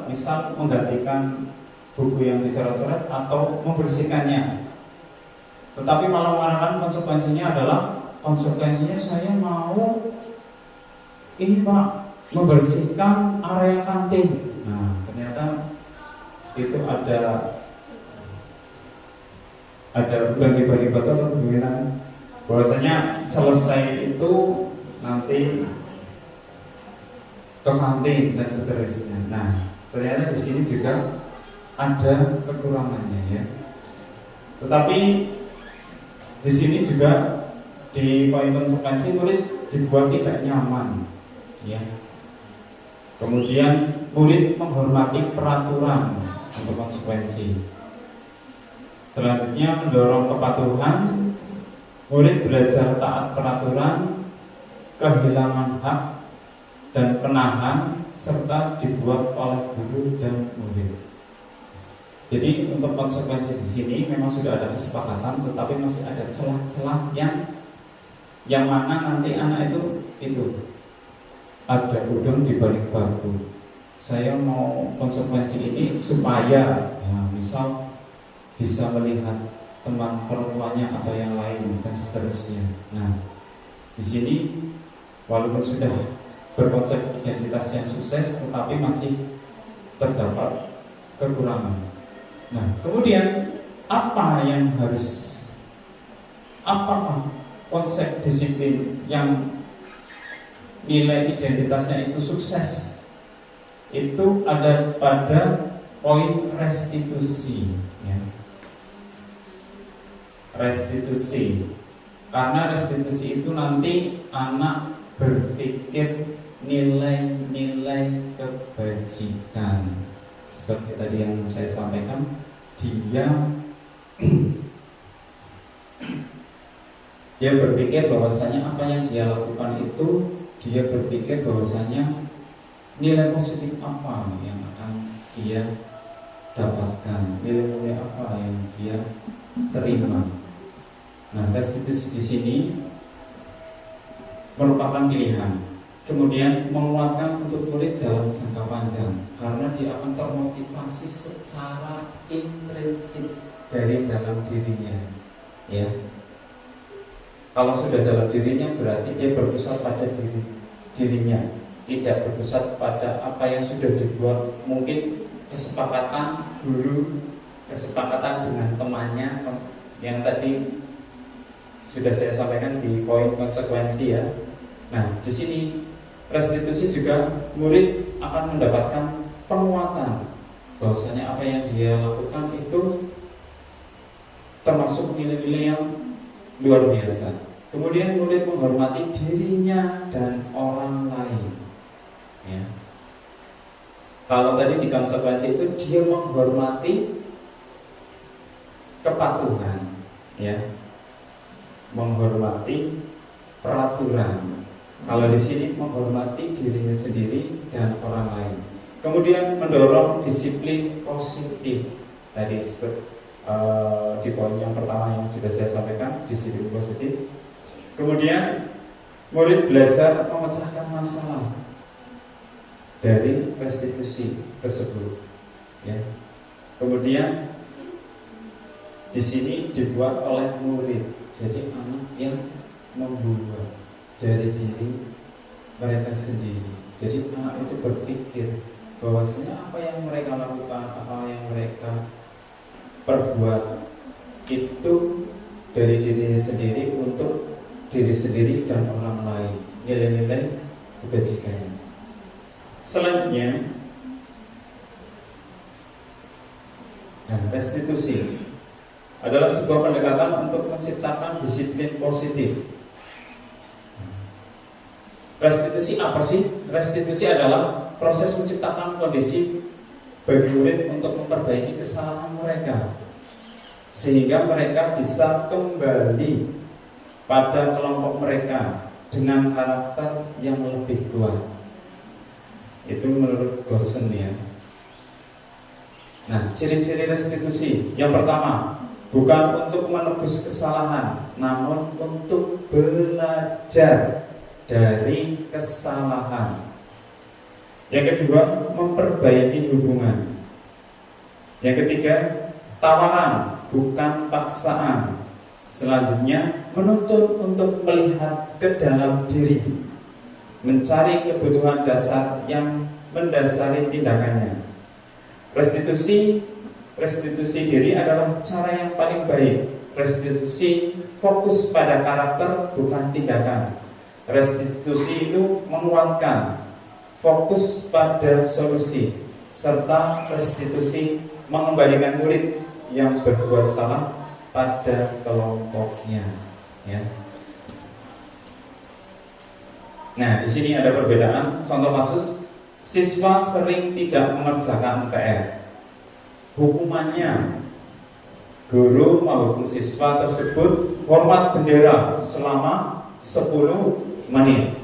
misal menggantikan buku yang dicoret-coret atau membersihkannya, tetapi malah mengarahkan konsekuensinya saya mau ini Pak, membersihkan area kantin. Nah, ternyata itu ada bagi-bagi batu atau kemungkinan bahwasanya selesai itu nanti ke kantin dan seterusnya. Nah, ternyata di sini juga ada kekurangannya ya. Tetapi di sini juga di poin konsekuensi murid dibuat tidak nyaman ya. Kemudian murid menghormati peraturan untuk konsekuensi. Selanjutnya mendorong kepatuhan, murid belajar taat peraturan, kehilangan hak dan penahan serta dibuat oleh guru dan murid. Jadi untuk konsekuensi di sini memang sudah ada kesepakatan, tetapi masih ada celah-celah yang mana nanti anak itu ada udang di balik batu. Saya mau konsekuensi ini supaya misal bisa melihat teman perempuannya atau yang lain dan seterusnya. Nah, di sini walaupun sudah berkonsep identitas yang sukses, tetapi masih terdapat kekurangan. Nah, kemudian apakah konsep disiplin yang nilai identitasnya itu sukses? Itu ada pada poin restitusi ya. Restitusi, karena restitusi itu nanti anak berpikir nilai-nilai kebajikan. Seperti tadi yang saya sampaikan, dia berpikir bahwasanya apa yang dia lakukan itu, dia berpikir bahwasanya nilai positif apa yang akan dia dapatkan, nilai-nilai apa yang dia terima. Nah, restitusi di sini merupakan pilihan. Kemudian menguatkan untuk murid dalam jangka panjang, karena dia akan termotivasi secara intrinsik dari dalam dirinya. Ya, kalau sudah dalam dirinya berarti dia berpusat pada dirinya, tidak berpusat pada apa yang sudah dibuat. Mungkin kesepakatan dulu, kesepakatan dengan temannya yang tadi sudah saya sampaikan di poin konsekuensi ya. Nah, di sini restitusi juga murid akan mendapatkan penguatan bahwasanya apa yang dia lakukan itu termasuk nilai-nilai yang luar biasa. Kemudian murid menghormati dirinya dan orang lain. Ya. Kalau tadi di konsekuensi itu dia menghormati kepatuhan, ya, menghormati peraturan. Kalau di sini menghormati dirinya sendiri dan orang lain. Kemudian mendorong disiplin positif. Tadi di poin yang pertama yang sudah saya sampaikan, disiplin positif. Kemudian murid belajar memecahkan masalah dari restitusi tersebut, ya. Kemudian di sini dibuat oleh murid, jadi anak yang membuat dari diri mereka sendiri. Jadi anak itu berpikir bahwasanya apa yang mereka lakukan, apa yang mereka perbuat itu dari dirinya sendiri untuk diri sendiri dan orang lain. Nilai-nilai kebajikan. Selanjutnya, nah, restitusi adalah sebuah pendekatan untuk menciptakan disiplin positif. Restitusi apa sih? Restitusi adalah proses menciptakan kondisi bagi murid untuk memperbaiki kesalahan mereka, sehingga mereka bisa kembali pada kelompok mereka dengan karakter yang lebih kuat. Itu menurut Gosen ya. Nah, ciri-ciri restitusi. Yang pertama, bukan untuk menebus kesalahan, namun untuk belajar dari kesalahan. Yang kedua, memperbaiki hubungan. Yang ketiga, tawaran, bukan paksaan. Selanjutnya, menuntut untuk melihat ke dalam diri, mencari kebutuhan dasar yang mendasari tindakannya. Restitusi diri adalah cara yang paling baik. Restitusi fokus pada karakter, bukan tindakan. Restitusi itu menguatkan, fokus pada solusi, serta restitusi mengembalikan murid yang berbuat salah pada kelompoknya, ya. Nah, di sini ada perbedaan. Contoh kasus, siswa sering tidak mengerjakan PR. Hukumannya, guru menghukum siswa tersebut hormat bendera selama 10 menit,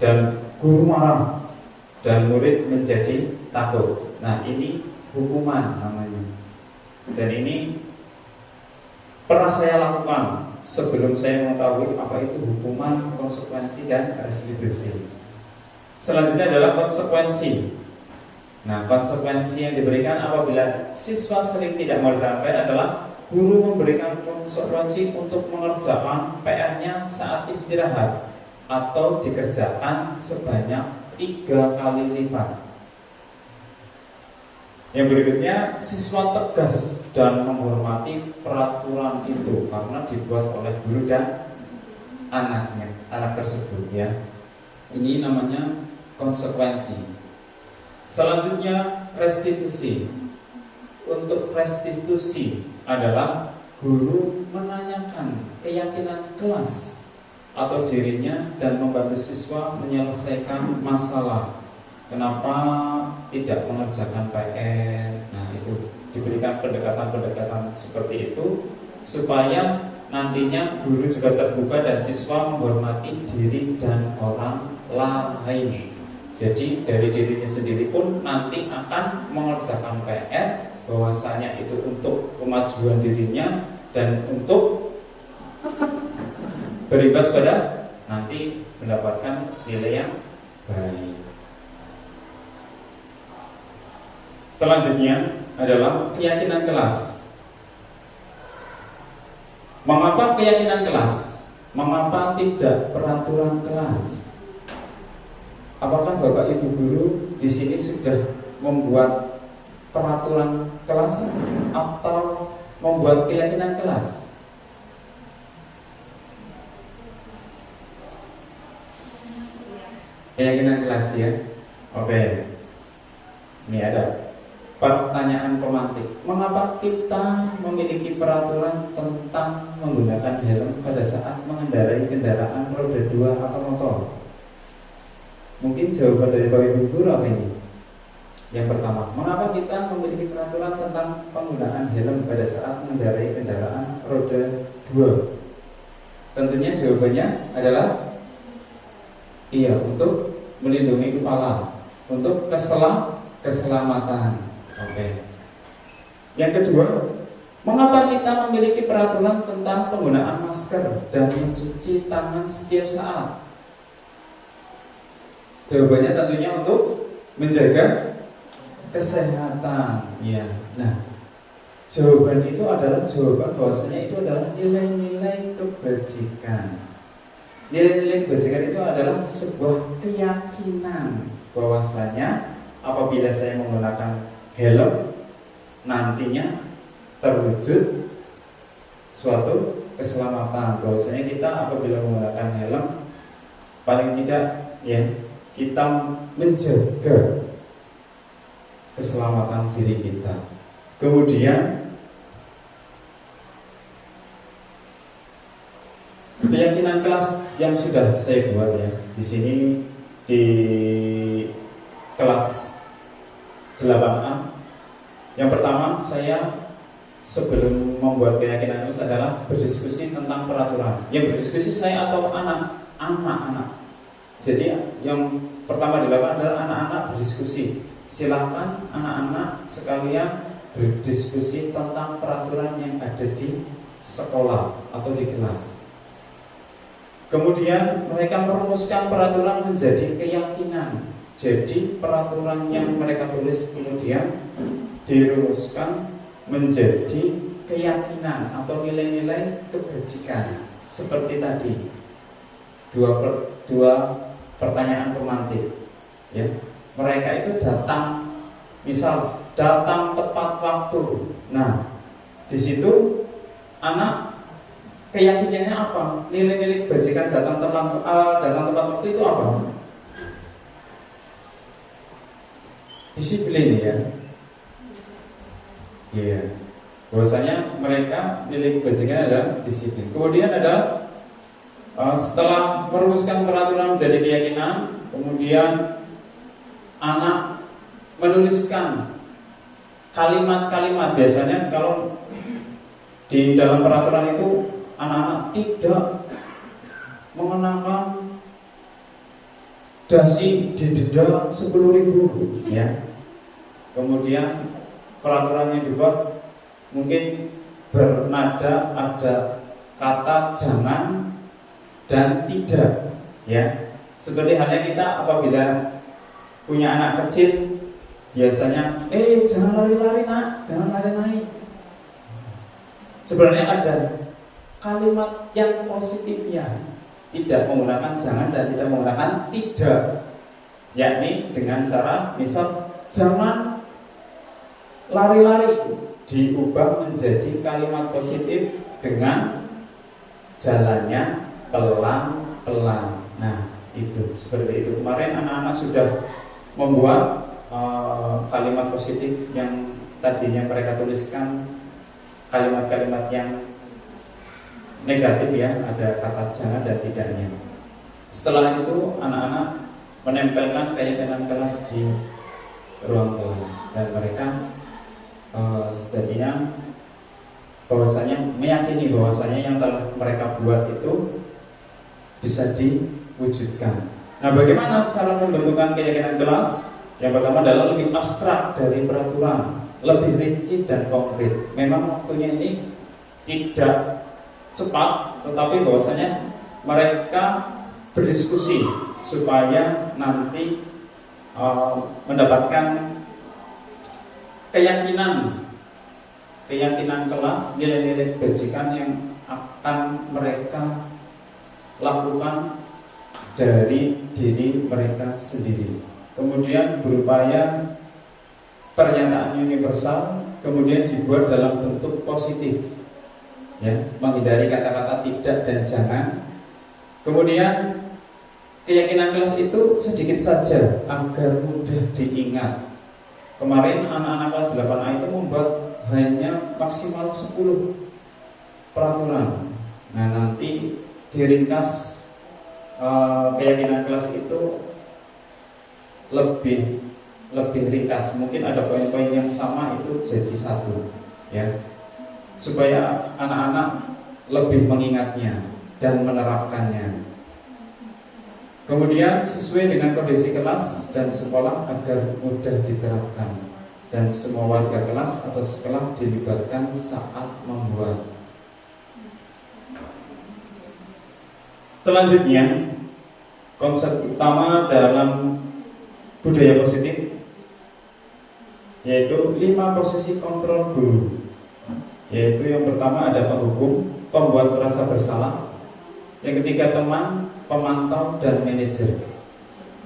dan guru marah dan murid menjadi takut. Nah, ini hukuman namanya. Dan ini pernah saya lakukan sebelum saya mengetahui apa itu hukuman, konsekuensi, dan restitusi. Selanjutnya adalah konsekuensi. Nah, konsekuensi yang diberikan apabila siswa sering tidak mengerjakan PR adalah guru memberikan konsekuensi untuk mengerjakan PR-nya saat istirahat atau dikerjakan sebanyak 3 kali lipat. Yang berikutnya, siswa tegas dan menghormati peraturan itu karena dibuat oleh guru dan anak tersebut, ya. Ini namanya konsekuensi. Selanjutnya, restitusi. Untuk restitusi adalah guru menanyakan keyakinan kelas atau dirinya dan membantu siswa menyelesaikan masalah. Kenapa tidak mengerjakan PR? Nah, itu diberikan pendekatan-pendekatan seperti itu supaya nantinya guru juga terbuka dan siswa menghormati diri dan orang lain. Jadi dari dirinya sendiri pun nanti akan mengerjakan PR, bahwasanya itu untuk kemajuan dirinya dan untuk berimbas pada nanti mendapatkan nilai yang baik. Selanjutnya adalah keyakinan kelas. Mengapa keyakinan kelas? Mengapa tidak peraturan kelas? Apakah Bapak Ibu guru di sini sudah membuat peraturan kelas atau membuat keyakinan kelas? Keyakinan kelas ya. Oke. Ini ada pertanyaan pemantik. Mengapa kita memiliki peraturan tentang menggunakan helm pada saat mengendarai kendaraan roda 2 atau motor? Mungkin jawaban dari Bapak Ibu Guru apa ini? Yang pertama, mengapa kita memiliki peraturan tentang penggunaan helm pada saat mengendarai kendaraan roda 2? Tentunya jawabannya adalah iya, untuk melindungi kepala, untuk keselamatan. Oke. Yang kedua, mengapa kita memiliki peraturan tentang penggunaan masker dan mencuci tangan setiap saat? Jawabannya tentunya untuk menjaga kesehatan. Ya. Nah, jawaban itu adalah jawaban bahwasanya itu adalah nilai-nilai kebajikan. Nilai-nilai kebajikan itu adalah sebuah keyakinan bahwasanya apabila saya menggunakan helm nantinya terwujud suatu keselamatan. Bahwasanya kita apabila menggunakan helm paling tidak ya kita menjaga keselamatan diri kita. Kemudian keyakinan kelas yang sudah saya buat ya di sini di kelas 8A. Yang pertama, saya sebelum membuat keyakinan kelas adalah berdiskusi tentang peraturan. Yang berdiskusi saya atau anak-anak. Jadi yang pertama dilakukan adalah anak-anak berdiskusi. Silakan anak-anak sekalian berdiskusi tentang peraturan yang ada di sekolah atau di kelas. Kemudian mereka merumuskan peraturan menjadi keyakinan. Jadi peraturan yang mereka tulis kemudian dirumuskan menjadi keyakinan atau nilai-nilai kebajikan. Seperti tadi dua pertanyaan pemantik. Ya, mereka itu datang, misal datang tepat waktu. Nah, di situ anak keyakinannya apa? Nilai-nilai kebajikan datang tepat waktu itu apa? Disiplin ya. Iya. Bahwasanya mereka nilai kebajikan adalah disiplin. Kemudian ada setelah merumuskan peraturan menjadi keyakinan, kemudian anak menuliskan kalimat-kalimat. Biasanya kalau di dalam peraturan itu anak-anak tidak mengenakan dasi didenda 10.000 ya. Kemudian peraturannya dibuat mungkin bernada ada kata jangan dan tidak ya. Seperti halnya kita apabila punya anak kecil biasanya jangan lari-lari nak, jangan lari-lari. Sebenarnya ada kalimat yang positifnya, tidak menggunakan jangan dan tidak menggunakan tidak, yakni dengan cara misal jangan lari-lari diubah menjadi kalimat positif dengan jalannya pelan-pelan. Nah, itu seperti itu. Kemarin anak-anak sudah membuat kalimat positif yang tadinya mereka tuliskan kalimat-kalimat yang negatif ya, ada kata jangan dan tidaknya. Setelah itu anak-anak menempelkan keyakinan kelas di ruang kelas dan mereka sejatinya bahwasanya meyakini bahwasanya yang telah mereka buat itu bisa diwujudkan. Nah, bagaimana cara membentukkan keyakinan kelas? Yang pertama adalah lebih abstrak dari peraturan, lebih rinci dan konkret. Memang waktunya ini tidak cepat, tetapi bahwasanya mereka berdiskusi supaya nanti mendapatkan keyakinan kelas, nilai-nilai kebajikan yang akan mereka lakukan dari diri mereka sendiri. Kemudian berupaya pernyataan universal, kemudian dibuat dalam bentuk positif, ya, menghindari kata-kata tidak dan jangan. Kemudian keyakinan kelas itu sedikit saja agar mudah diingat. Kemarin anak-anak kelas 8A itu membuat hanya maksimal 10 peraturan. Nah, nanti diringkas keyakinan kelas itu lebih ringkas. Mungkin ada poin-poin yang sama itu jadi satu, ya, supaya anak-anak lebih mengingatnya dan menerapkannya. Kemudian sesuai dengan kondisi kelas dan sekolah agar mudah diterapkan, dan semua warga kelas atau sekolah dilibatkan saat membuat. Selanjutnya, konsep utama dalam budaya positif yaitu 5 posisi kontrol guru. Yaitu yang pertama ada penghukum, pembuat merasa bersalah. Yang ketiga teman, pemantau, dan manajer.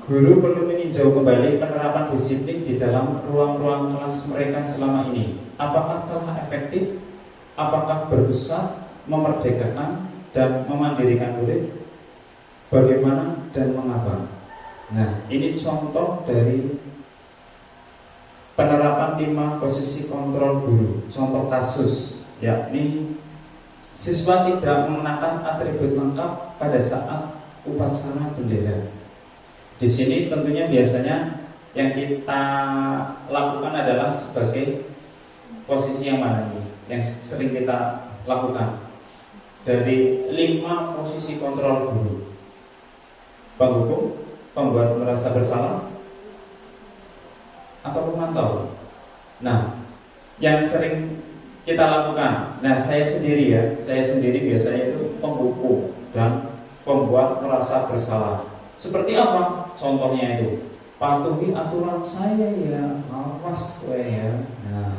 Guru perlu meninjau kembali penerapan disiplin di dalam ruang-ruang kelas mereka selama ini. Apakah telah efektif? Apakah berusaha memerdekakan dan memandirikan murid? Bagaimana dan mengapa? Nah, ini contoh dari penerapan 5 posisi kontrol guru. Contoh kasus, yakni siswa tidak mengenakan atribut lengkap pada saat upacara bendera. Di sini tentunya biasanya yang kita lakukan adalah sebagai posisi yang mana nih? Yang sering kita lakukan dari 5 posisi kontrol guru: penghukum, pembuat merasa bersalah, atau pemantau. Nah, yang sering kita lakukan, nah saya sendiri biasanya itu penghukum dan pembuat merasa bersalah. Seperti apa? Contohnya itu, patuhi aturan saya ya, awas gue ya. Nah,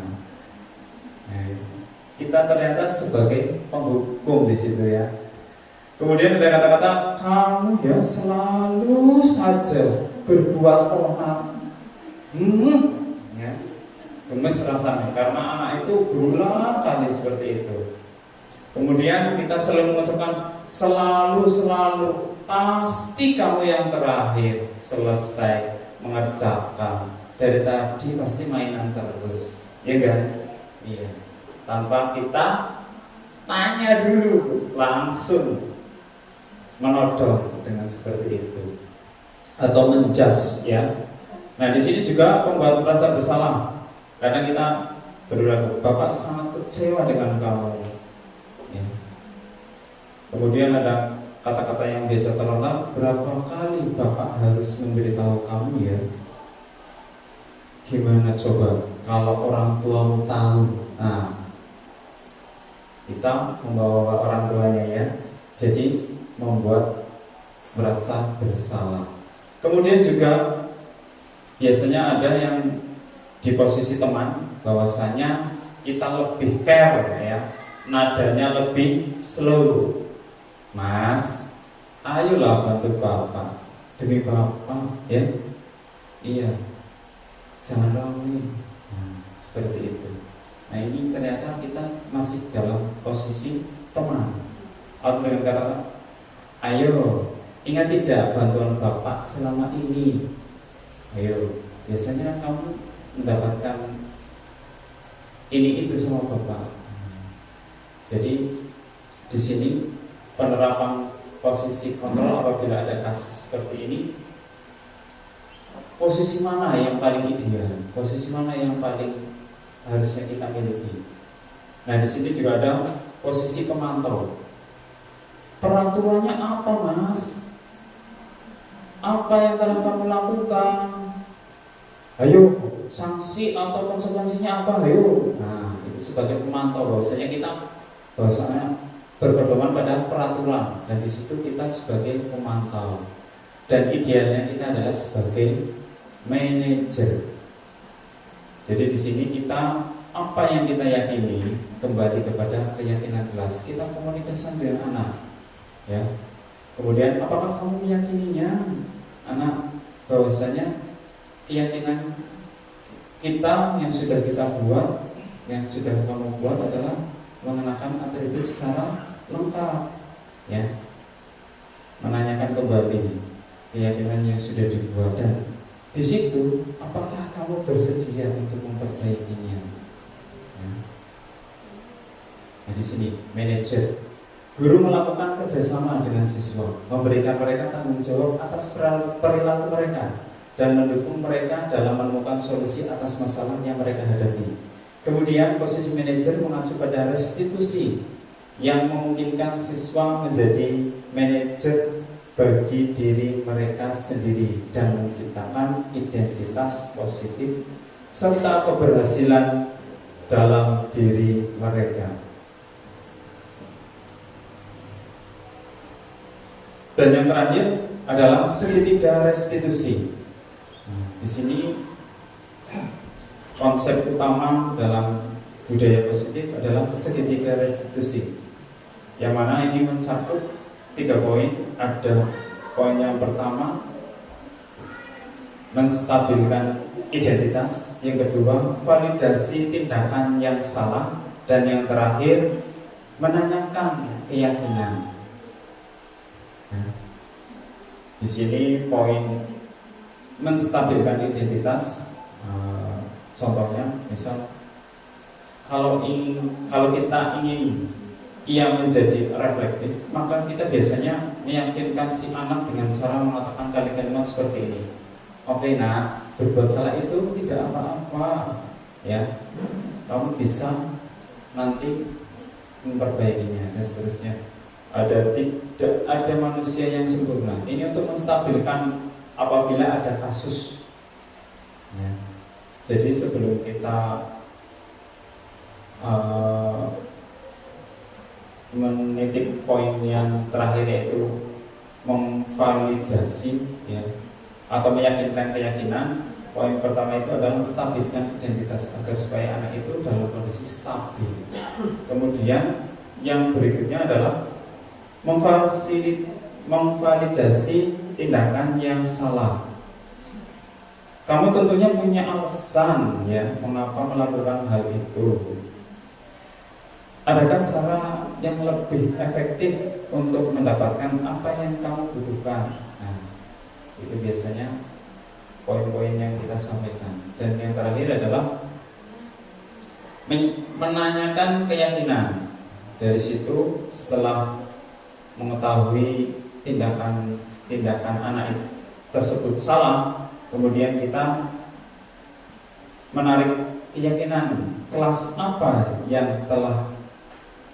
kita ternyata sebagai penghukum di situ ya. Kemudian ada kata-kata, kamu ya selalu saja berbuat onar. Ya, gemes rasanya karena anak itu berulang kali seperti itu. Kemudian kita selalu mengucapkan selalu pasti kamu yang terakhir selesai mengerjakan. Dari tadi pasti mainan terus, ya kan? Iya. Tanpa kita tanya dulu, langsung menodong dengan seperti itu atau menjas, ya. Nah, di sini juga pembuat merasa bersalah karena kita berlaku, Bapak sangat kecewa dengan kamu. Ya. Kemudian ada kata-kata yang biasa terulang, berapa kali Bapak harus memberitahu kamu ya? Gimana coba kalau orang tuamu tahu? Nah, kita membawa orang tuanya ya, jadi membuat merasa bersalah. Kemudian juga biasanya ada yang di posisi teman, bahwasanya kita lebih care ya, nadanya lebih slow. Mas, ayolah bantu Bapak, demi Bapak ya. Iya, jangan lagi. Nah, seperti itu. Nah, ini ternyata kita masih dalam posisi teman. Atau dengan kata, ayo, ingat tidak bantuan Bapak selama ini. Ayo, biasanya kamu mendapatkan ini itu sama Bapak. Jadi di sini penerapan posisi kontrol apabila ada kasus seperti ini, posisi mana yang paling ideal, posisi mana yang paling harusnya kita miliki. Nah, di sini juga ada posisi pemantau. Peraturannya apa, Mas? Apa yang telah kamu lakukan? Ayo, sanksi atau konsekuensinya apa? Ayo. Nah, itu sebagai pemantau, bahwasanya kita berpedoman pada peraturan, dan di situ kita sebagai pemantau. Dan idealnya kita adalah sebagai manajer. Jadi di sini kita apa yang kita yakini kembali kepada keyakinan kelas. Kita komunikasi dengan anak, ya. Kemudian apakah kamu meyakininya, anak, bahwasanya keyakinan kita yang sudah kita buat, yang sudah kamu buat adalah mengenakan atribut secara lengkap, ya. Menanyakan kembali, keyakinan yang sudah dibuat, dan di situ apakah kamu bersedia untuk memperbaikinya? Ya. Nah, di sini manajer, guru melakukan kerjasama dengan siswa, memberikan mereka tanggung jawab atas perilaku mereka dan mendukung mereka dalam menemukan solusi atas masalah yang mereka hadapi. Kemudian posisi manajer mengacu pada restitusi yang memungkinkan siswa menjadi manajer bagi diri mereka sendiri dan menciptakan identitas positif serta keberhasilan dalam diri mereka. Dan yang terakhir adalah segitiga restitusi. Di sini konsep utama dalam budaya positif adalah segitiga restitusi, yang mana ini mencakup 3 poin. Ada poin yang pertama, menstabilkan identitas, yang kedua, validasi tindakan yang salah, dan yang terakhir, menanyakan keyakinan. Di sini poin menstabilkan identitas, contohnya, misal kalau kita ingin ia menjadi reflektif, maka kita biasanya meyakinkan si anak dengan cara mengatakan kalimat seperti ini. Oke nak, berbuat salah itu tidak apa-apa, ya. Kamu bisa nanti memperbaikinya dan seterusnya. Tidak ada manusia yang sempurna. Ini untuk menstabilkan apabila ada kasus. Ya. Jadi sebelum kita menitik poin yang terakhir, yaitu memvalidasi, ya, atau meyakinkan keyakinan, poin pertama itu adalah menstabilkan identitas agar supaya anak itu dalam kondisi stabil. Kemudian yang berikutnya adalah memvalidasi tindakan yang salah. Kamu tentunya punya alasan, ya, mengapa melakukan hal itu. Adakah cara yang lebih efektif untuk mendapatkan apa yang kamu butuhkan? Nah, itu biasanya poin-poin yang kita sampaikan. Dan yang terakhir adalah menanyakan keyakinan. Dari situ, setelah mengetahui tindakan anak tersebut salah, kemudian kita menarik keyakinan kelas apa yang telah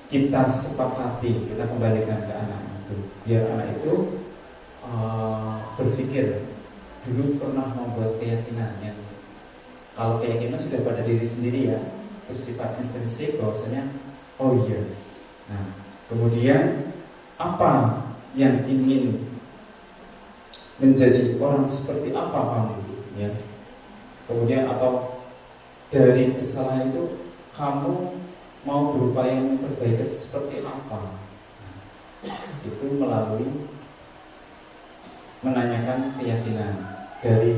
kita sepakati, kita kembalikan ke anak itu, biar anak itu berpikir dulu pernah membuat keyakinan yang, kalau keyakinan sudah pada diri sendiri, ya, bersifat intrinsik, bahwasanya oh iya. Nah, kemudian apa yang ingin menjadi orang seperti apa kamu, ya. Kemudian atau dari kesalahan itu kamu mau berupaya memperbaiki seperti apa. Itu melalui menanyakan keyakinan. Dari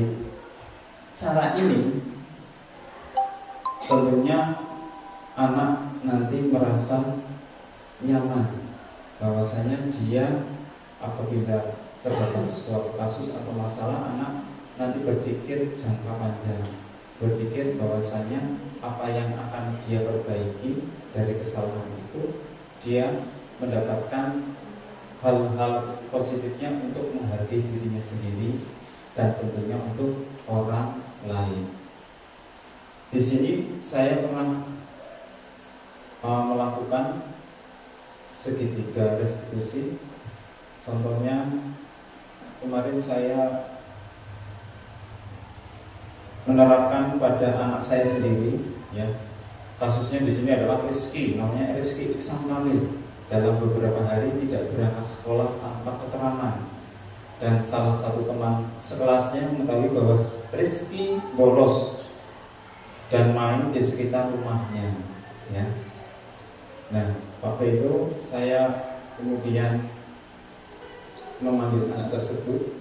cara ini tentunya anak nanti merasa nyaman bahwasanya dia apabila terdapat suatu kasus atau masalah, anak nanti berpikir jangka panjang, berpikir bahwasanya apa yang akan dia perbaiki dari kesalahan itu, dia mendapatkan hal-hal positifnya untuk menghargai dirinya sendiri dan tentunya untuk orang lain. Di sini saya pernah melakukan segitiga restitusi. Contohnya kemarin saya menerapkan pada anak saya sendiri, ya. Kasusnya di sini adalah Rizky, namanya Rizky Iksan Kamil. Dalam beberapa hari tidak berangkat sekolah tanpa keterangan, dan salah satu teman sekelasnya mengetahui bahwa Rizky bolos dan main di sekitar rumahnya, ya. Nah, waktu itu saya kemudian memanggil anak tersebut,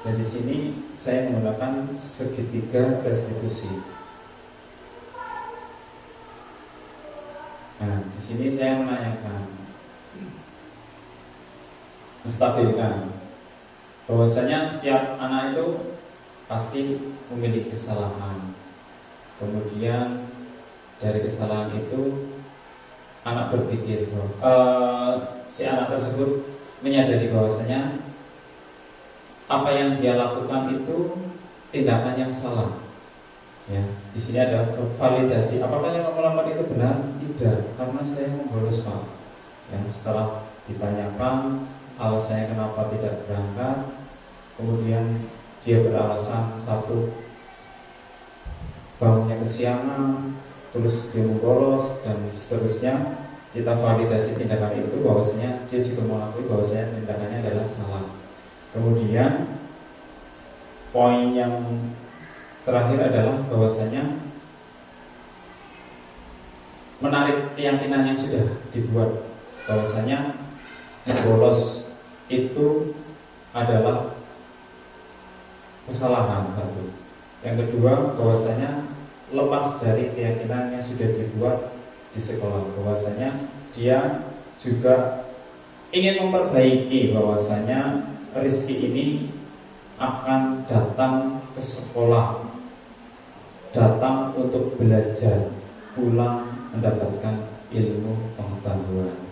dan di sini saya menggunakan segitiga restitusi. Nah, di sini saya menanyakan, menstabilkan, bahwasanya setiap anak itu pasti memiliki kesalahan. Kemudian dari kesalahan itu anak berpikir si anak tersebut menyadari bahwasanya apa yang dia lakukan itu tindakan yang salah. Ya, di sini ada validasi. Apakah yang kamu lakukan itu benar? Tidak, karena saya membolos, Pak. Yang setelah ditanyakan alasannya kenapa tidak berangkat, kemudian dia beralasan satu, bangunnya kesiangan, terus dia membolos dan seterusnya. Kita validasi tindakan itu bahwasanya dia juga mengakui bahwasanya tindakannya adalah salah. Kemudian poin yang terakhir adalah bahwasanya menarik keyakinan yang sudah dibuat bahwasanya bolos itu adalah kesalahan satu. Yang kedua, bahwasanya lepas dari keyakinan yang sudah dibuat di sekolah, bahwasanya dia juga ingin memperbaiki bahwasanya rezeki ini akan datang ke sekolah, datang untuk belajar, pulang mendapatkan ilmu pengetahuan.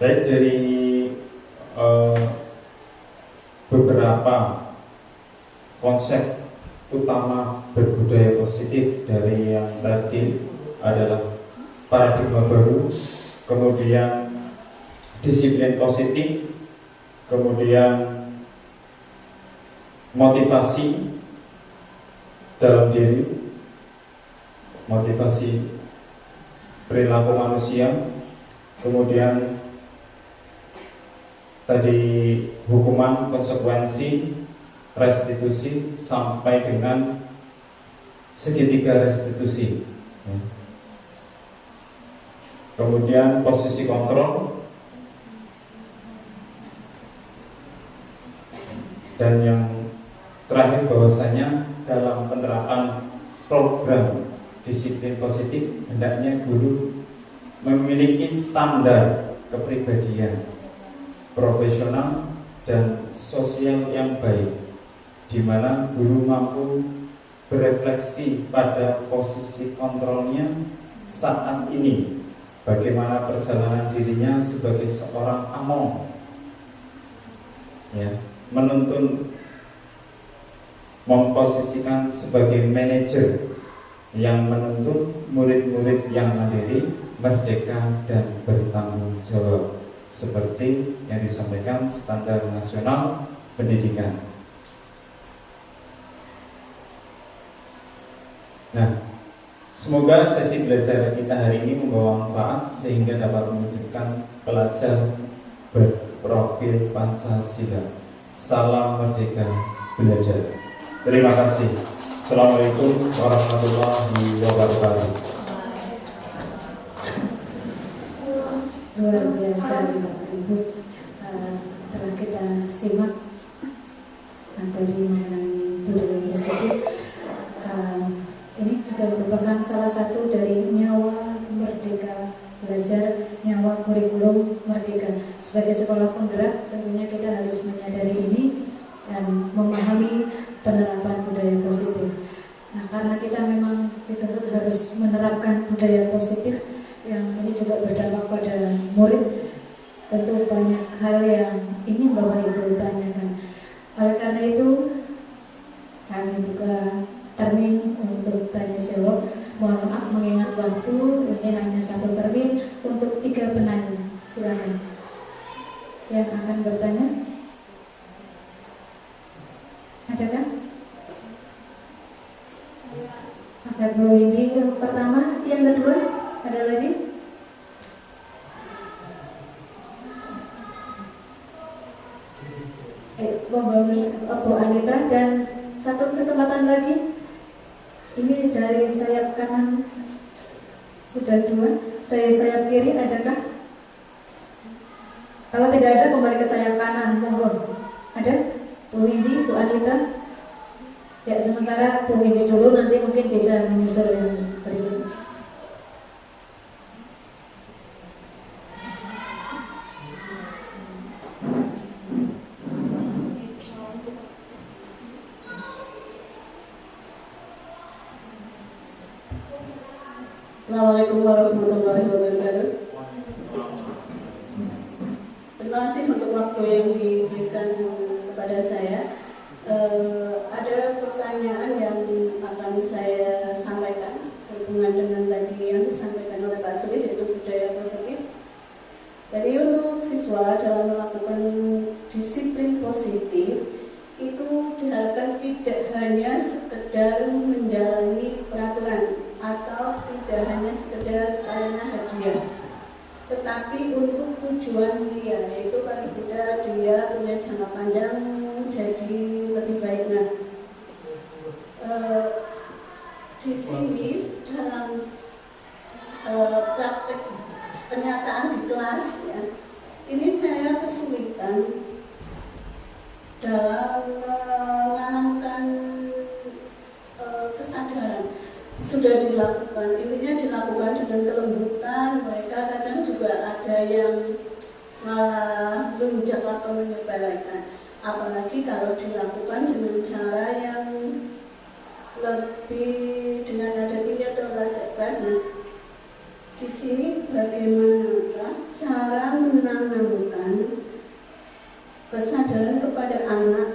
Baik, dari beberapa konsep utama berbudaya positif dari yang tadi adalah paradigma baru, kemudian disiplin positif, kemudian motivasi dalam diri, motivasi perilaku manusia, kemudian tadi hukuman, konsekuensi, restitusi sampai dengan segitiga restitusi. Kemudian posisi kontrol, dan yang terakhir bahwasanya dalam penerapan program disiplin positif hendaknya guru memiliki standar kepribadian profesional dan sosial yang baik, di mana guru mampu berefleksi pada posisi kontrolnya saat ini, bagaimana perjalanan dirinya sebagai seorang among, ya, menuntun, memposisikan sebagai manajer yang menuntun murid-murid yang mandiri, merdeka dan bertanggung jawab, seperti yang disampaikan standar nasional pendidikan. Nah, semoga sesi belajar kita hari ini membawa manfaat sehingga dapat mewujudkan pelajar berprofil Pancasila. Salam merdeka belajar. Terima kasih. Assalamualaikum warahmatullahi wabarakatuh. Luar biasa Bapak Ibu, telah kita simak materi mengenai budaya positif. Ini juga merupakan salah satu dari nyawa merdeka belajar, nyawa kurikulum merdeka. Sebagai sekolah penggerak tentunya kita harus menyadari ini dan memahami penerapan budaya positif. Nah, karena kita memang dituntut harus menerapkan budaya positif yang ini juga berdampak pada murid, tentu banyak hal yang ingin Bapak Ibu tanyakan. Oleh karena itu kami buka termin untuk tanya jawab. Mohon maaf mengingat waktu, ini hanya satu termin untuk 3 penanya. Silakan yang akan bertanya. Adakah? Ada Bu Windy yang pertama, yang kedua, ada lagi? Bu Anita, dan satu kesempatan lagi. Ini dari sayap kanan sudah 2, dari sayap kiri adakah? Kalau tidak ada, kembali ke sayap kanan, monggo. Ada? Bu Windy, Bu Anita. Ya, sementara Bu Windy dulu, nanti mungkin bisa menyusul yang berikutnya. Assalamualaikum warahmatullahi wabarakatuh. Terima kasih untuk waktu yang diberikan kepada saya. Ada pertanyaan yang akan saya sampaikan sehubungan dengan tadi yang disampaikan oleh Pak Sulis, yaitu budaya positif. Jadi untuk siswa dalam melakukan disiplin positif itu diharapkan tidak hanya sekedar menjalani peraturan atau tidak hanya sekedar karena hadiah, tetapi untuk tujuan dia, yaitu paling tidak dia punya jangka panjang jadi lebih baik. Nah, di sini dalam praktek penyataan di kelas ya, ini saya kesulitan dalam menanamkan kesadaran. Sudah dilakukan, intinya dilakukan dengan kelembutan. Mereka kadang juga ada yang malah lunjak atau menyepelekan, apalagi kalau dilakukan dengan cara yang lebih dengan nada tinggi atau nada keras. Nah, di sini bagaimanakah cara menanamkan kesadaran kepada anak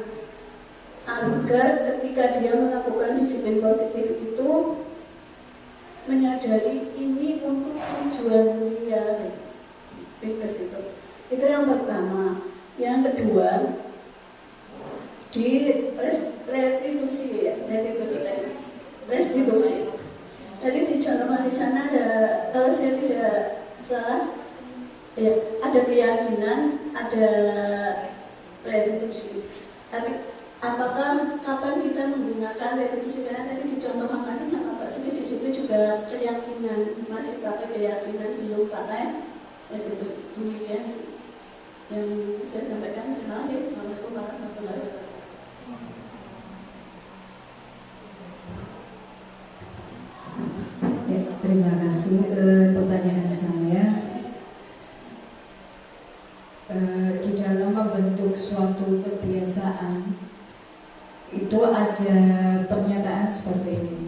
agar ketika dia melakukan disiplin positif itu menyadari ini untuk tujuan dia, ke situ. Itu yang pertama. Yang kedua, di restitusi ya, restitusi. Jadi di contoh di sana ada, kalau saya tidak salah, ya, ada keyakinan, ada restitusi. Tapi apakah kapan kita menggunakan restitusi? Karena tadi dicontohkan sama Pak Sulis, di situ juga keyakinan, masih pakai keyakinan, belum pakai restitusi. Demikian yang saya sampaikan. Terima kasih. Assalamualaikum warahmatullahi wabarakatuh. Ya, terima kasih. Pertanyaan saya, di dalam membentuk suatu kebiasaan itu ada pernyataan seperti ini.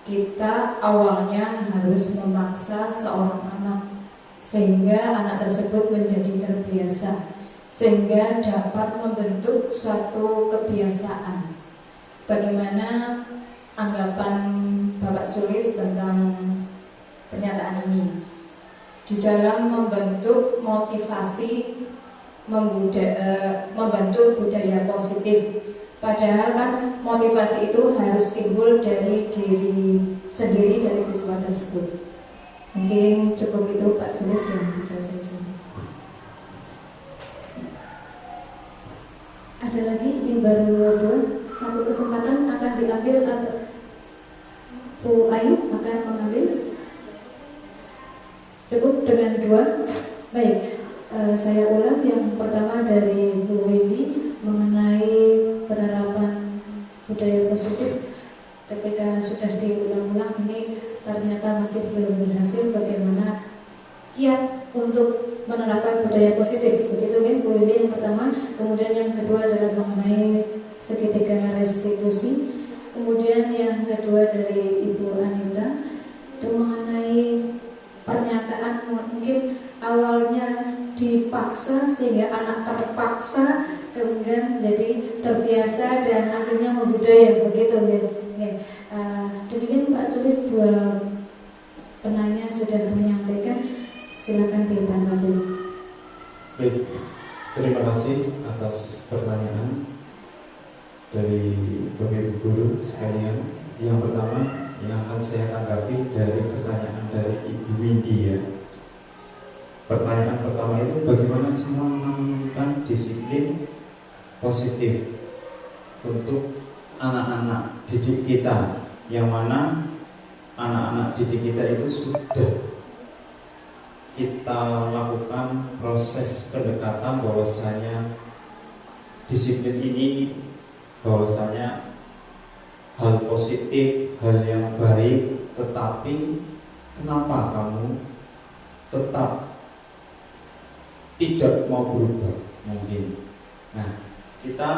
Kita awalnya harus memaksa seorang anak sehingga anak tersebut menjadi terbiasa, sehingga dapat membentuk suatu kebiasaan. Bagaimana anggapan Bapak Sulis tentang pernyataan ini di dalam membentuk motivasi, membentuk budaya positif? Padahal kan motivasi itu harus timbul dari diri sendiri, dari siswa tersebut. Mungkin cukup itu Pak Sulis yang bisa saya sampaikan. Ada lagi yang baru 2, satu kesempatan akan diambil atau Bu Ayu akan mengambil? Cukup dengan 2. Baik, saya ulang. Yang pertama dari Bu Windy mengenai penerapan budaya positif. Ketika sudah diulang-ulang ini ternyata masih belum berhasil, bagaimana kiat untuk menerapkan budaya positif, begitu kan Bu Windy yang pertama. Kemudian yang kedua adalah mengenai segitiga restitusi. Kemudian yang kedua dari Ibu Anita itu mengenai pernyataan mungkin awalnya dipaksa sehingga anak terpaksa, kemudian jadi terbiasa dan akhirnya membudaya, begitu ya. Demikian Pak Sulis, 2 penanya sudah menyampaikan, silakan ditanggapi. Baik, terima kasih atas pertanyaan. dari Bapak Guru sekalian. Yang pertama yang akan saya tanggapi dari pertanyaan dari Ibu Windy ya. Pertanyaan pertama itu bagaimana cara menanamkan disiplin positif untuk anak-anak didik kita, yang mana anak-anak didik kita itu sudah kita lakukan proses pendekatan bahwasanya disiplin ini bahwasanya hal positif, hal yang baik, tetapi kenapa kamu tetap tidak mau berubah mungkin. Nah, kita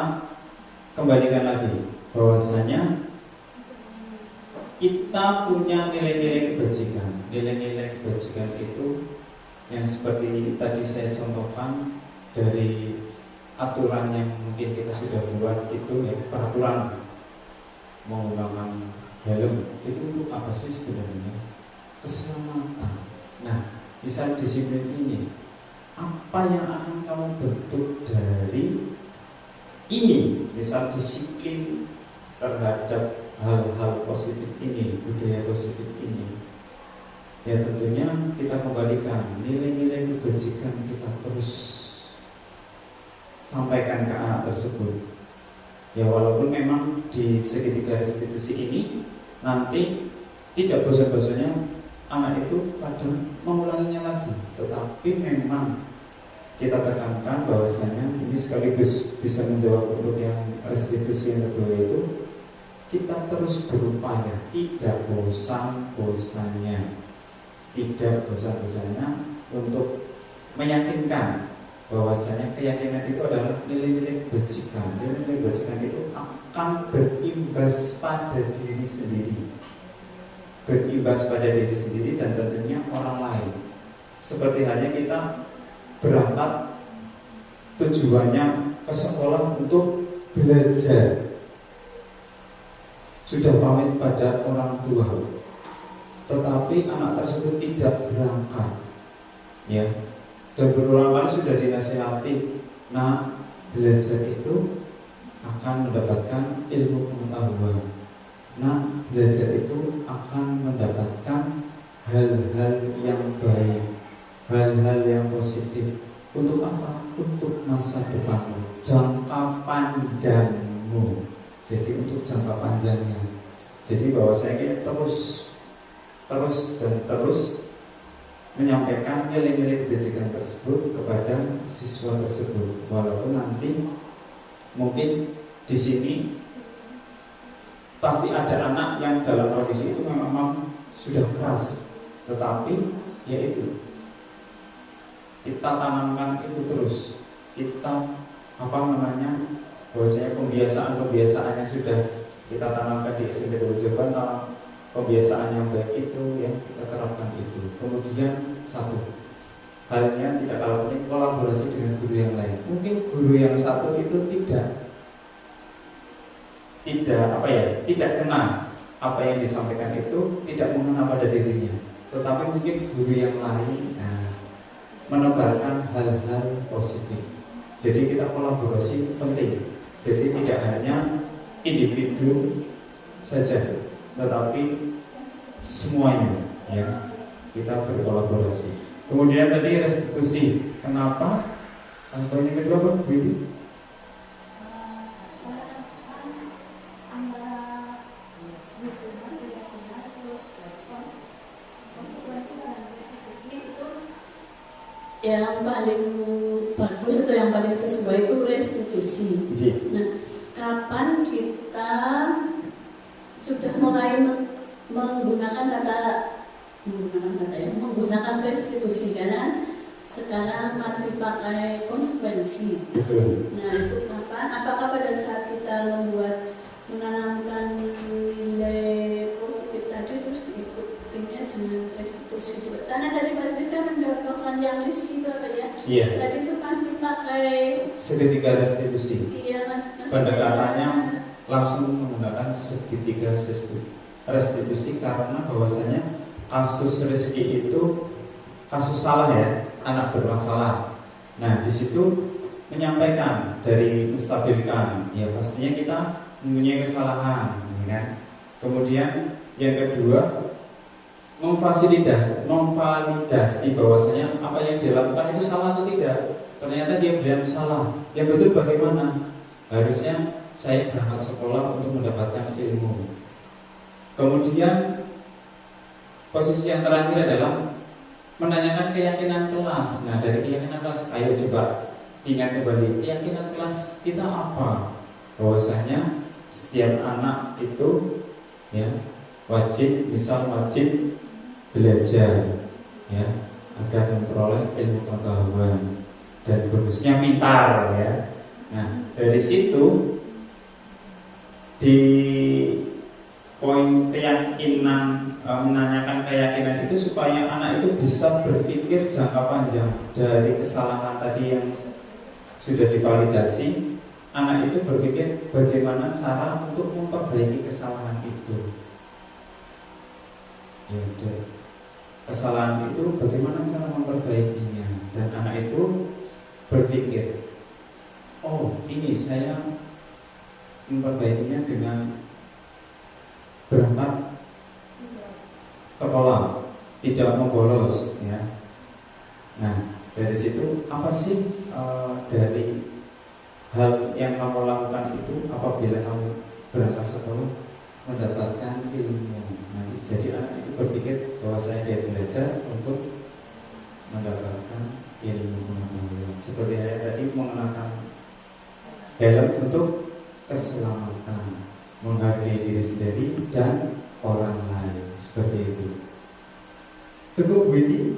kembalikan lagi bahwasanya kita punya nilai-nilai kebajikan. Nilai-nilai kebajikan itu yang seperti tadi saya contohkan dari aturan yang mungkin kita sudah buat itu ya, peraturan menggunakan helm itu untuk apa sih sebenarnya? Keselamatan. Nah, bisa disiplin ini apa yang akan kamu bentuk dari ini? Misal disiplin terhadap hal-hal positif ini, budaya positif ini. Ya tentunya kita kembalikan nilai-nilai kebajikan kita terus sampaikan ke anak tersebut. Ya walaupun memang di segitiga restitusi ini nanti tidak bosan-bosannya anak itu kadang mengulanginya lagi, tetapi memang kita tekankan bahwasanya ini sekaligus bisa menjawab untuk yang restitusi yang kedua itu, kita terus berupaya tidak bosan-bosannya untuk meyakinkan bahwasanya keyakinan itu adalah nilai-nilai kebajikan. Nilai-nilai kebajikan itu akan berimbas pada diri sendiri, dan tentunya orang lain. Seperti halnya kita berangkat tujuannya ke sekolah untuk belajar, sudah pamit pada orang tua, tetapi anak tersebut tidak berangkat, ya. Dan berulang kali sudah dinasihati, nah belajar itu akan mendapatkan ilmu pengetahuan. Nah belajar itu akan mendapatkan hal-hal yang baik, hal-hal yang positif. Untuk apa? Untuk masa depanmu, jangka panjangmu. Jadi untuk jangka panjangnya. Jadi bahwa saya terus menyampaikan nilai-nilai kebajikan tersebut kepada siswa tersebut, walaupun nanti mungkin di sini pasti ada anak yang dalam kondisi itu memang sudah keras, tetapi yaitu kita tanamkan itu terus, kita bahwasanya kebiasaan yang sudah kita tanamkan di SMP Dojoban, kebiasaan yang baik itu yang kita terapkan itu. Kemudian satu halnya tidak kalah penting, kolaborasi dengan guru yang lain. Mungkin guru yang satu itu tidak kena apa yang disampaikan itu, tidak mengena pada dirinya, tetapi mungkin guru yang lain menebarkan hal-hal positif. Jadi kita kolaborasi penting. Jadi tidak hanya individu saja, tetapi semuanya ya kita berkolaborasi. Kemudian tadi restitusi. Kenapa? Poin yang kedua apa, Bu? Yang paling bagus atau yang paling sesuai itu restitusi. Nah, kapan kita sudah mulai menggunakan restitusi, karena sekarang masih pakai konsekuensi. Nah itu kapan? Apakah pada saat kita menanamkan nilai positif tadi terus diikutinya dengan restitusi? Karena dari Mas Bita mencontohkan yang list itu apa ya? Iya. Tadi itu pasti pakai segitiga restitusi. Iya Mas. Pendekatannya langsung menggunakan segitiga restitusi karena bahwasanya kasus rezeki itu kasus salah ya, anak bermasalah. Nah di situ menyampaikan dari menstabilkan, ya pastinya kita mempunyai kesalahan, ya. Kemudian yang kedua, memvalidasi bahwasanya apa yang dia lakukan itu salah atau tidak. Ternyata dia bilang salah. Yang betul bagaimana? Harusnya saya berangkat sekolah untuk mendapatkan ilmu. Kemudian posisi yang terakhir adalah menanyakan keyakinan kelas. Nah, dari keyakinan kelas, ayo coba ingat kembali, keyakinan kelas kita apa? Bahwasanya setiap anak itu ya wajib belajar ya agar memperoleh ilmu pengetahuan dan bonusnya pintar ya. Nah, dari situ di poin keyakinan, menanyakan keyakinan itu supaya anak itu bisa berpikir jangka panjang. Dari kesalahan tadi yang sudah divalidasi, anak itu berpikir bagaimana cara untuk memperbaiki kesalahan itu. Ya, kesalahan itu bagaimana cara memperbaikinya, dan anak itu berpikir, oh ini saya memperbaikinya dengan berangkat sekolah, tidak membolos ya. Nah, dari situ apa sih dari hal yang kamu lakukan itu apabila kamu berangkat sekolah mendapatkan ilmu. Nah, jadi anak itu berpikir bahwa saya dia belajar untuk mendapatkan ilmu pengetahuan. Seperti saya tadi mengenakan helm untuk keselamatan, menghargai diri sendiri dan orang lain, seperti itu. Cukup Bu ini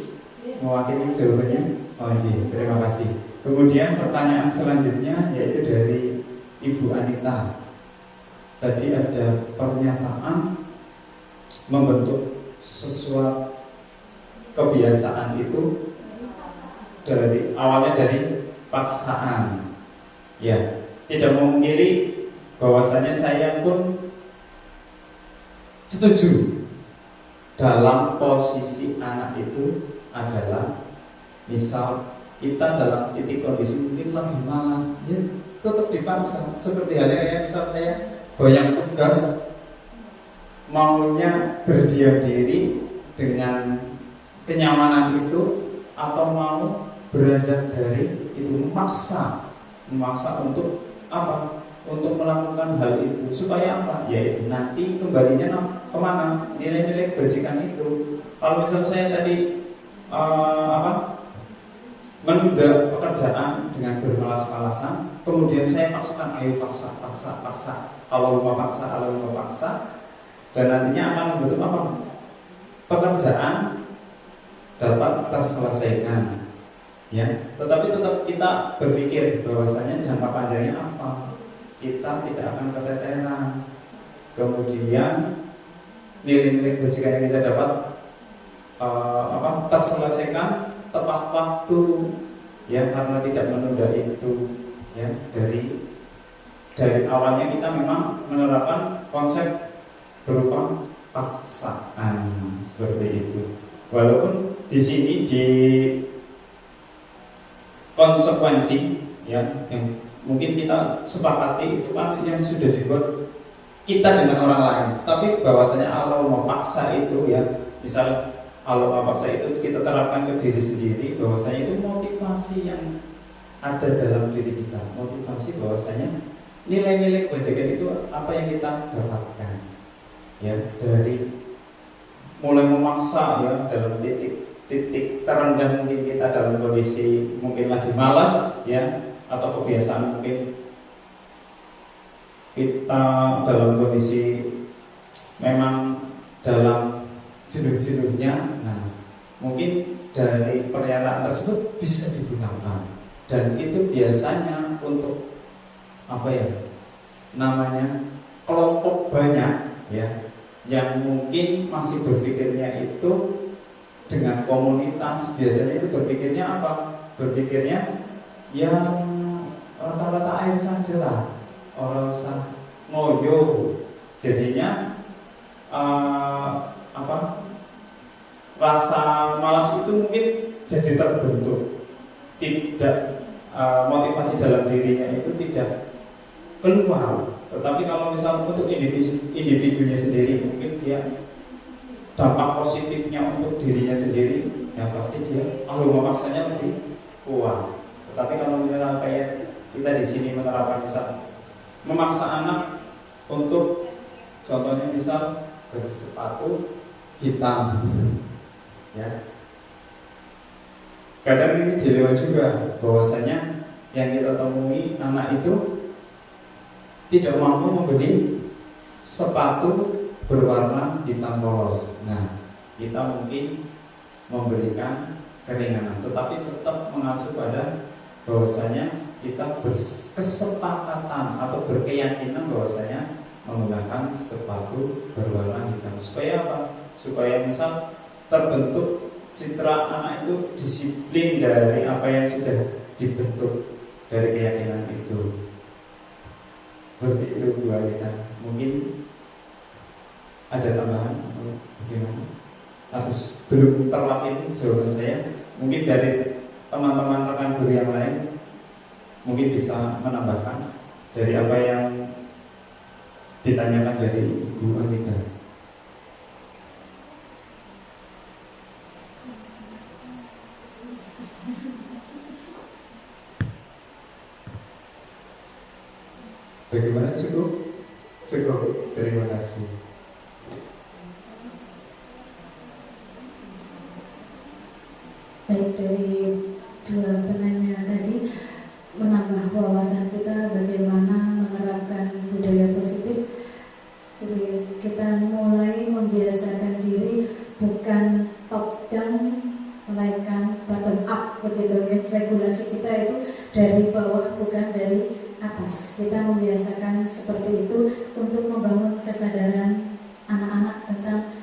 mewakili jawabannya. Oh iya, terima kasih. Kemudian pertanyaan selanjutnya yaitu dari Ibu Anita. Tadi ada pernyataan membentuk sesuatu kebiasaan itu dari awalnya dari paksaan. Ya, tidak memungkiri bahwasanya saya pun setuju dalam posisi anak itu adalah misal kita dalam titik kondisi mungkin lagi malas, ya tetap dipaksa. Seperti halnya misal saya banyak tugas, maunya berdiam diri dengan kenyamanan itu atau mau beranjak dari itu, memaksa untuk apa? Untuk melakukan hal itu supaya apa? Yaitu nanti kembalinya kemana? Nilai-nilai kebajikan itu. Kalau misal saya tadi menunda pekerjaan dengan bermalas-malasan, kemudian saya paksakan, ayo paksa, kalau lupa paksa, dan nantinya akan membentuk apa? Pekerjaan dapat terselesaikan, ya. Tetapi tetap kita berpikir bahwasanya jangka panjangnya apa? Kita tidak akan keteteran. Kemudian nilai-nilai kebajikan yang kita dapat terselesaikan tepat waktu, ya, karena tidak menunda itu, ya. Dari awalnya kita memang menerapkan konsep berupa paksaan seperti itu. Walaupun di sini di konsekuensi, ya, yang mungkin kita sepakati itu kan yang sudah dibuat kita dengan orang lain. Tapi bahwasanya Allah memaksa itu, ya, misal Allah memaksa itu kita terapkan ke diri sendiri, bahwasanya itu motivasi yang ada dalam diri kita, motivasi bahwasanya nilai-nilai kebajikan itu apa yang kita dapatkan, ya, dari mulai memaksa, ya, dalam titik terendah mungkin kita dalam kondisi mungkin lagi malas, ya, atau kebiasaan mungkin kita dalam kondisi memang dalam jenuh-jenuhnya. Nah, mungkin dari pernyataan tersebut bisa digunakan, dan itu biasanya untuk apa, ya, namanya kelompok banyak, ya, yang mungkin masih berpikirnya itu dengan komunitas. Biasanya itu berpikirnya apa? Berpikirnya yang rata-rata air saja lah, orang usah ngoyo. Jadinya rasa malas itu mungkin jadi terbentuk, tidak motivasi dalam dirinya itu tidak keluar. Tetapi kalau misal untuk individunya sendiri, mungkin dia dampak positifnya untuk dirinya sendiri, yang pasti dia memaksanya lebih kuat. Tetapi kalau misalnya kayak kita di sini menerapkan misal memaksa anak untuk contohnya misal bersepatu hitam, ya. Kadang ini dilewat juga bahwasanya yang kita temui anak itu tidak mampu membeli sepatu berwarna hitam polos. Nah, kita mungkin memberikan keringanan, tetapi tetap mengacu pada bahwasanya kita berkesepakatan atau berkeyakinan bahwasanya menggunakan sepatu berwarna hitam. Supaya apa? Supaya misal terbentuk citra anak itu disiplin dari apa yang sudah dibentuk dari keyakinan itu. Seperti itu dua kita. Mungkin ada tambahan bagaimana? Harus belum terwakili jawaban saya. Mungkin dari teman-teman rekan guru yang lain mungkin bisa menambahkan dari apa yang ditanyakan dari Ibu Anita. Bagaimana, cukup? Cukup, terima kasih. Baik, dari dua penanya tadi menambah wawasan kita bagaimana menerapkan budaya positif. Jadi kita mulai membiasakan diri bukan top down melainkan bottom up begitu. Regulasi kita itu dari bawah bukan dari atas. Kita membiasakan seperti itu untuk membangun kesadaran anak-anak tentang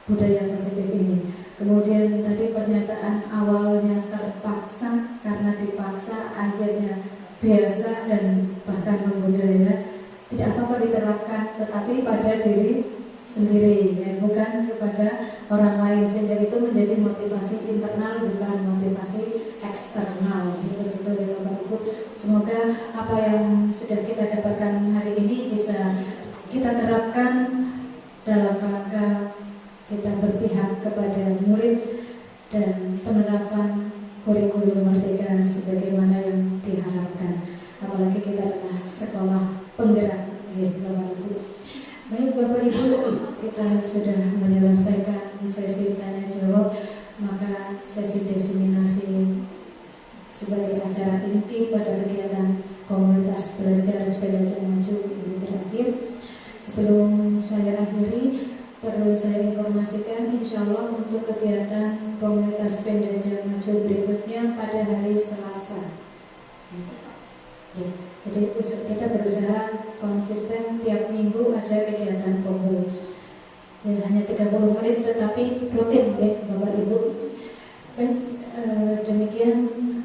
budaya positif ini. Kemudian tadi pernyataan awalnya terpaksa, karena dipaksa akhirnya biasa dan bahkan membudaya. Tidak apa-apa diterapkan, tetapi pada diri sendiri, ya, bukan kepada orang lain, sehingga itu menjadi motivasi internal bukan motivasi eksternal. Begitu ya Bapak Ibu. Semoga apa yang sudah kita dapatkan hari ini bisa kita terapkan dalam rangka kita berpihak kepada murid dan penerapan kurikulum Merdeka sebagaimana yang diharapkan. Apalagi kita adalah sekolah penggerak, ya Bapak Ibu. Baik Bapak Ibu, kita sudah menyelesaikan sesi tanya jawab, maka sesi diseminasi sebagai acara inti pada kegiatan komunitas belajar sepeda maju ini berakhir. Sebelum saya akhiri, perlu saya informasikan insya Allah untuk kegiatan komunitas sepeda maju berikutnya pada hari Selasa. Ya, jadi kita berusaha konsisten tiap minggu ada kegiatan kumpul. Ya, hanya 30 menit tetapi rutin ya Bapak Ibu. Baik, demikian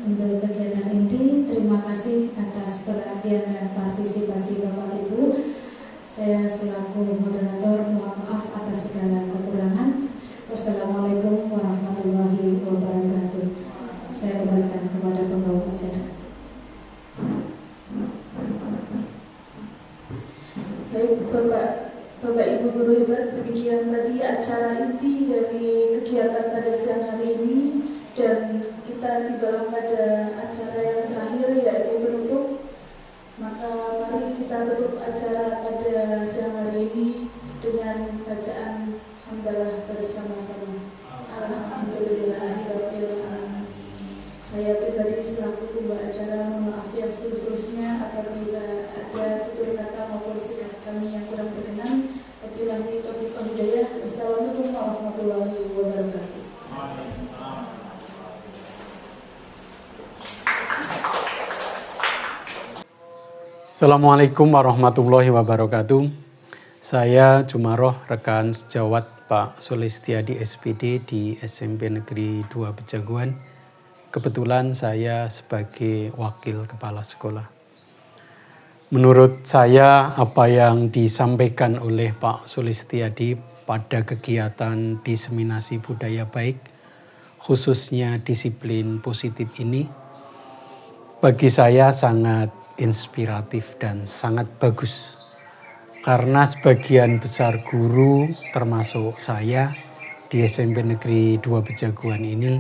untuk kegiatan inti. Terima kasih atas perhatian dan partisipasi Bapak Ibu. Saya selaku moderator mohon maaf atas segala kekurangan. Wassalamualaikum warahmatullahi wabarakatuh. Saya kembalikan kepada pembawa acara. Baik Bapak Ibu guru hebat, demikian tadi acara inti dari kegiatan pada siang hari ini, dan kita tiba pada acara yang terakhir yaitu penutup. Maka mari kita tutup acara pada siang hari ini dengan bacaan hamdalah bersama-sama. Alhamdulillahirrahmanirrahim. Saya pribadi selaku pembawa acara mohon maaf yang seterusnya apabila ada tutur kata maupun sikap kami yang kurang berkenan. Wabillahi taufiq wal hidayah. Wassalamualaikum warahmatullahi wabarakatuh. Assalamualaikum warahmatullahi wabarakatuh. Saya Jumaroh, rekan sejawat Pak Sulistiadi SPD di SMP Negeri 2 Pejaguan. Kebetulan saya sebagai wakil kepala sekolah. Menurut saya apa yang disampaikan oleh Pak Sulistiadi pada kegiatan diseminasi budaya baik, khususnya disiplin positif ini, bagi saya sangat inspiratif dan sangat bagus. Karena sebagian besar guru termasuk saya di SMP Negeri 2 Bejaguan ini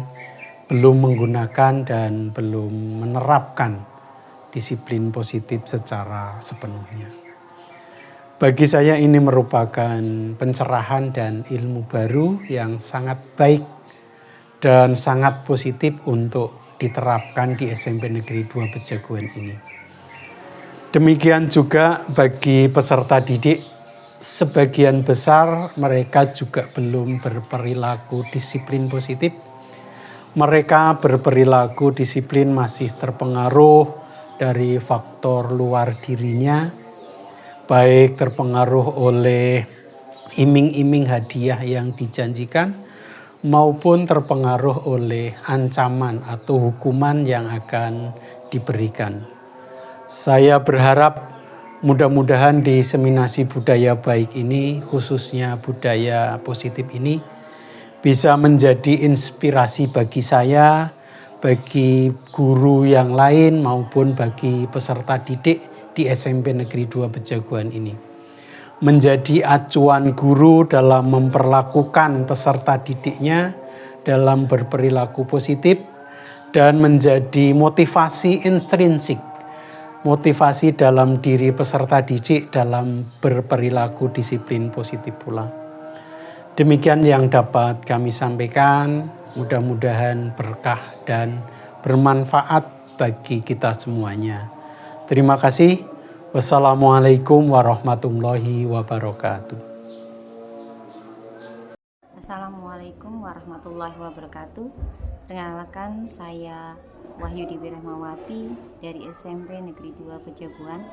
belum menggunakan dan belum menerapkan disiplin positif secara sepenuhnya. Bagi saya ini merupakan pencerahan dan ilmu baru yang sangat baik dan sangat positif untuk diterapkan di SMP Negeri 2 Bejaguan ini. Demikian juga bagi peserta didik, sebagian besar mereka juga belum berperilaku disiplin positif. Mereka berperilaku disiplin masih terpengaruh dari faktor luar dirinya, baik terpengaruh oleh iming-iming hadiah yang dijanjikan, maupun terpengaruh oleh ancaman atau hukuman yang akan diberikan. Saya berharap mudah-mudahan diseminasi budaya baik ini, khususnya budaya positif ini, bisa menjadi inspirasi bagi saya, bagi guru yang lain maupun bagi peserta didik di SMP Negeri 2 Bejaguan ini. Menjadi acuan guru dalam memperlakukan peserta didiknya dalam berperilaku positif dan menjadi motivasi intrinsik, motivasi dalam diri peserta didik dalam berperilaku disiplin positif pula. Demikian yang dapat kami sampaikan, mudah-mudahan berkah dan bermanfaat bagi kita semuanya. Terima kasih. Wassalamualaikum warahmatullahi wabarakatuh. Assalamualaikum warahmatullahi wabarakatuh. Perkenalkan, saya Wahyudi Wirahmawati dari SMP Negeri 2 Bejaguan.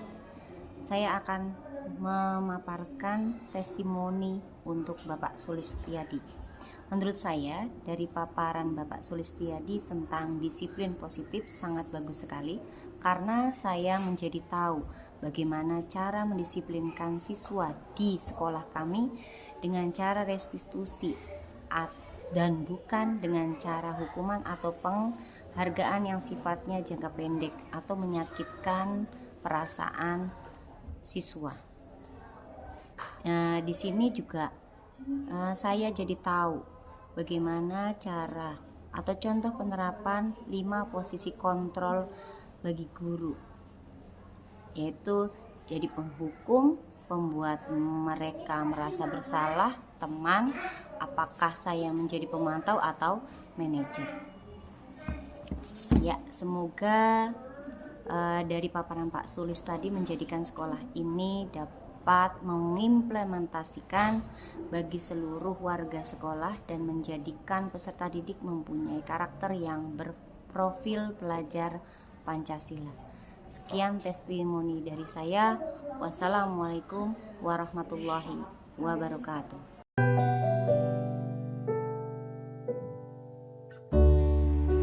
Saya akan memaparkan testimoni untuk Bapak Sulistiadi. Menurut saya, dari paparan Bapak Sulistiadi tentang disiplin positif sangat bagus sekali, karena saya menjadi tahu bagaimana cara mendisiplinkan siswa di sekolah kami dengan cara restitusi dan bukan dengan cara hukuman atau penghargaan yang sifatnya jangka pendek atau menyakitkan perasaan siswa. Di sini juga saya jadi tahu bagaimana cara atau contoh penerapan 5 posisi kontrol bagi guru, yaitu jadi penghukum, pembuat mereka merasa bersalah, teman, apakah saya menjadi pemantau atau manajer. Ya, semoga dari paparan Pak Sulis tadi menjadikan sekolah ini dapat mengimplementasikan bagi seluruh warga sekolah dan menjadikan peserta didik mempunyai karakter yang berprofil pelajar Pancasila. Sekian testimoni dari saya. Wassalamualaikum warahmatullahi wabarakatuh.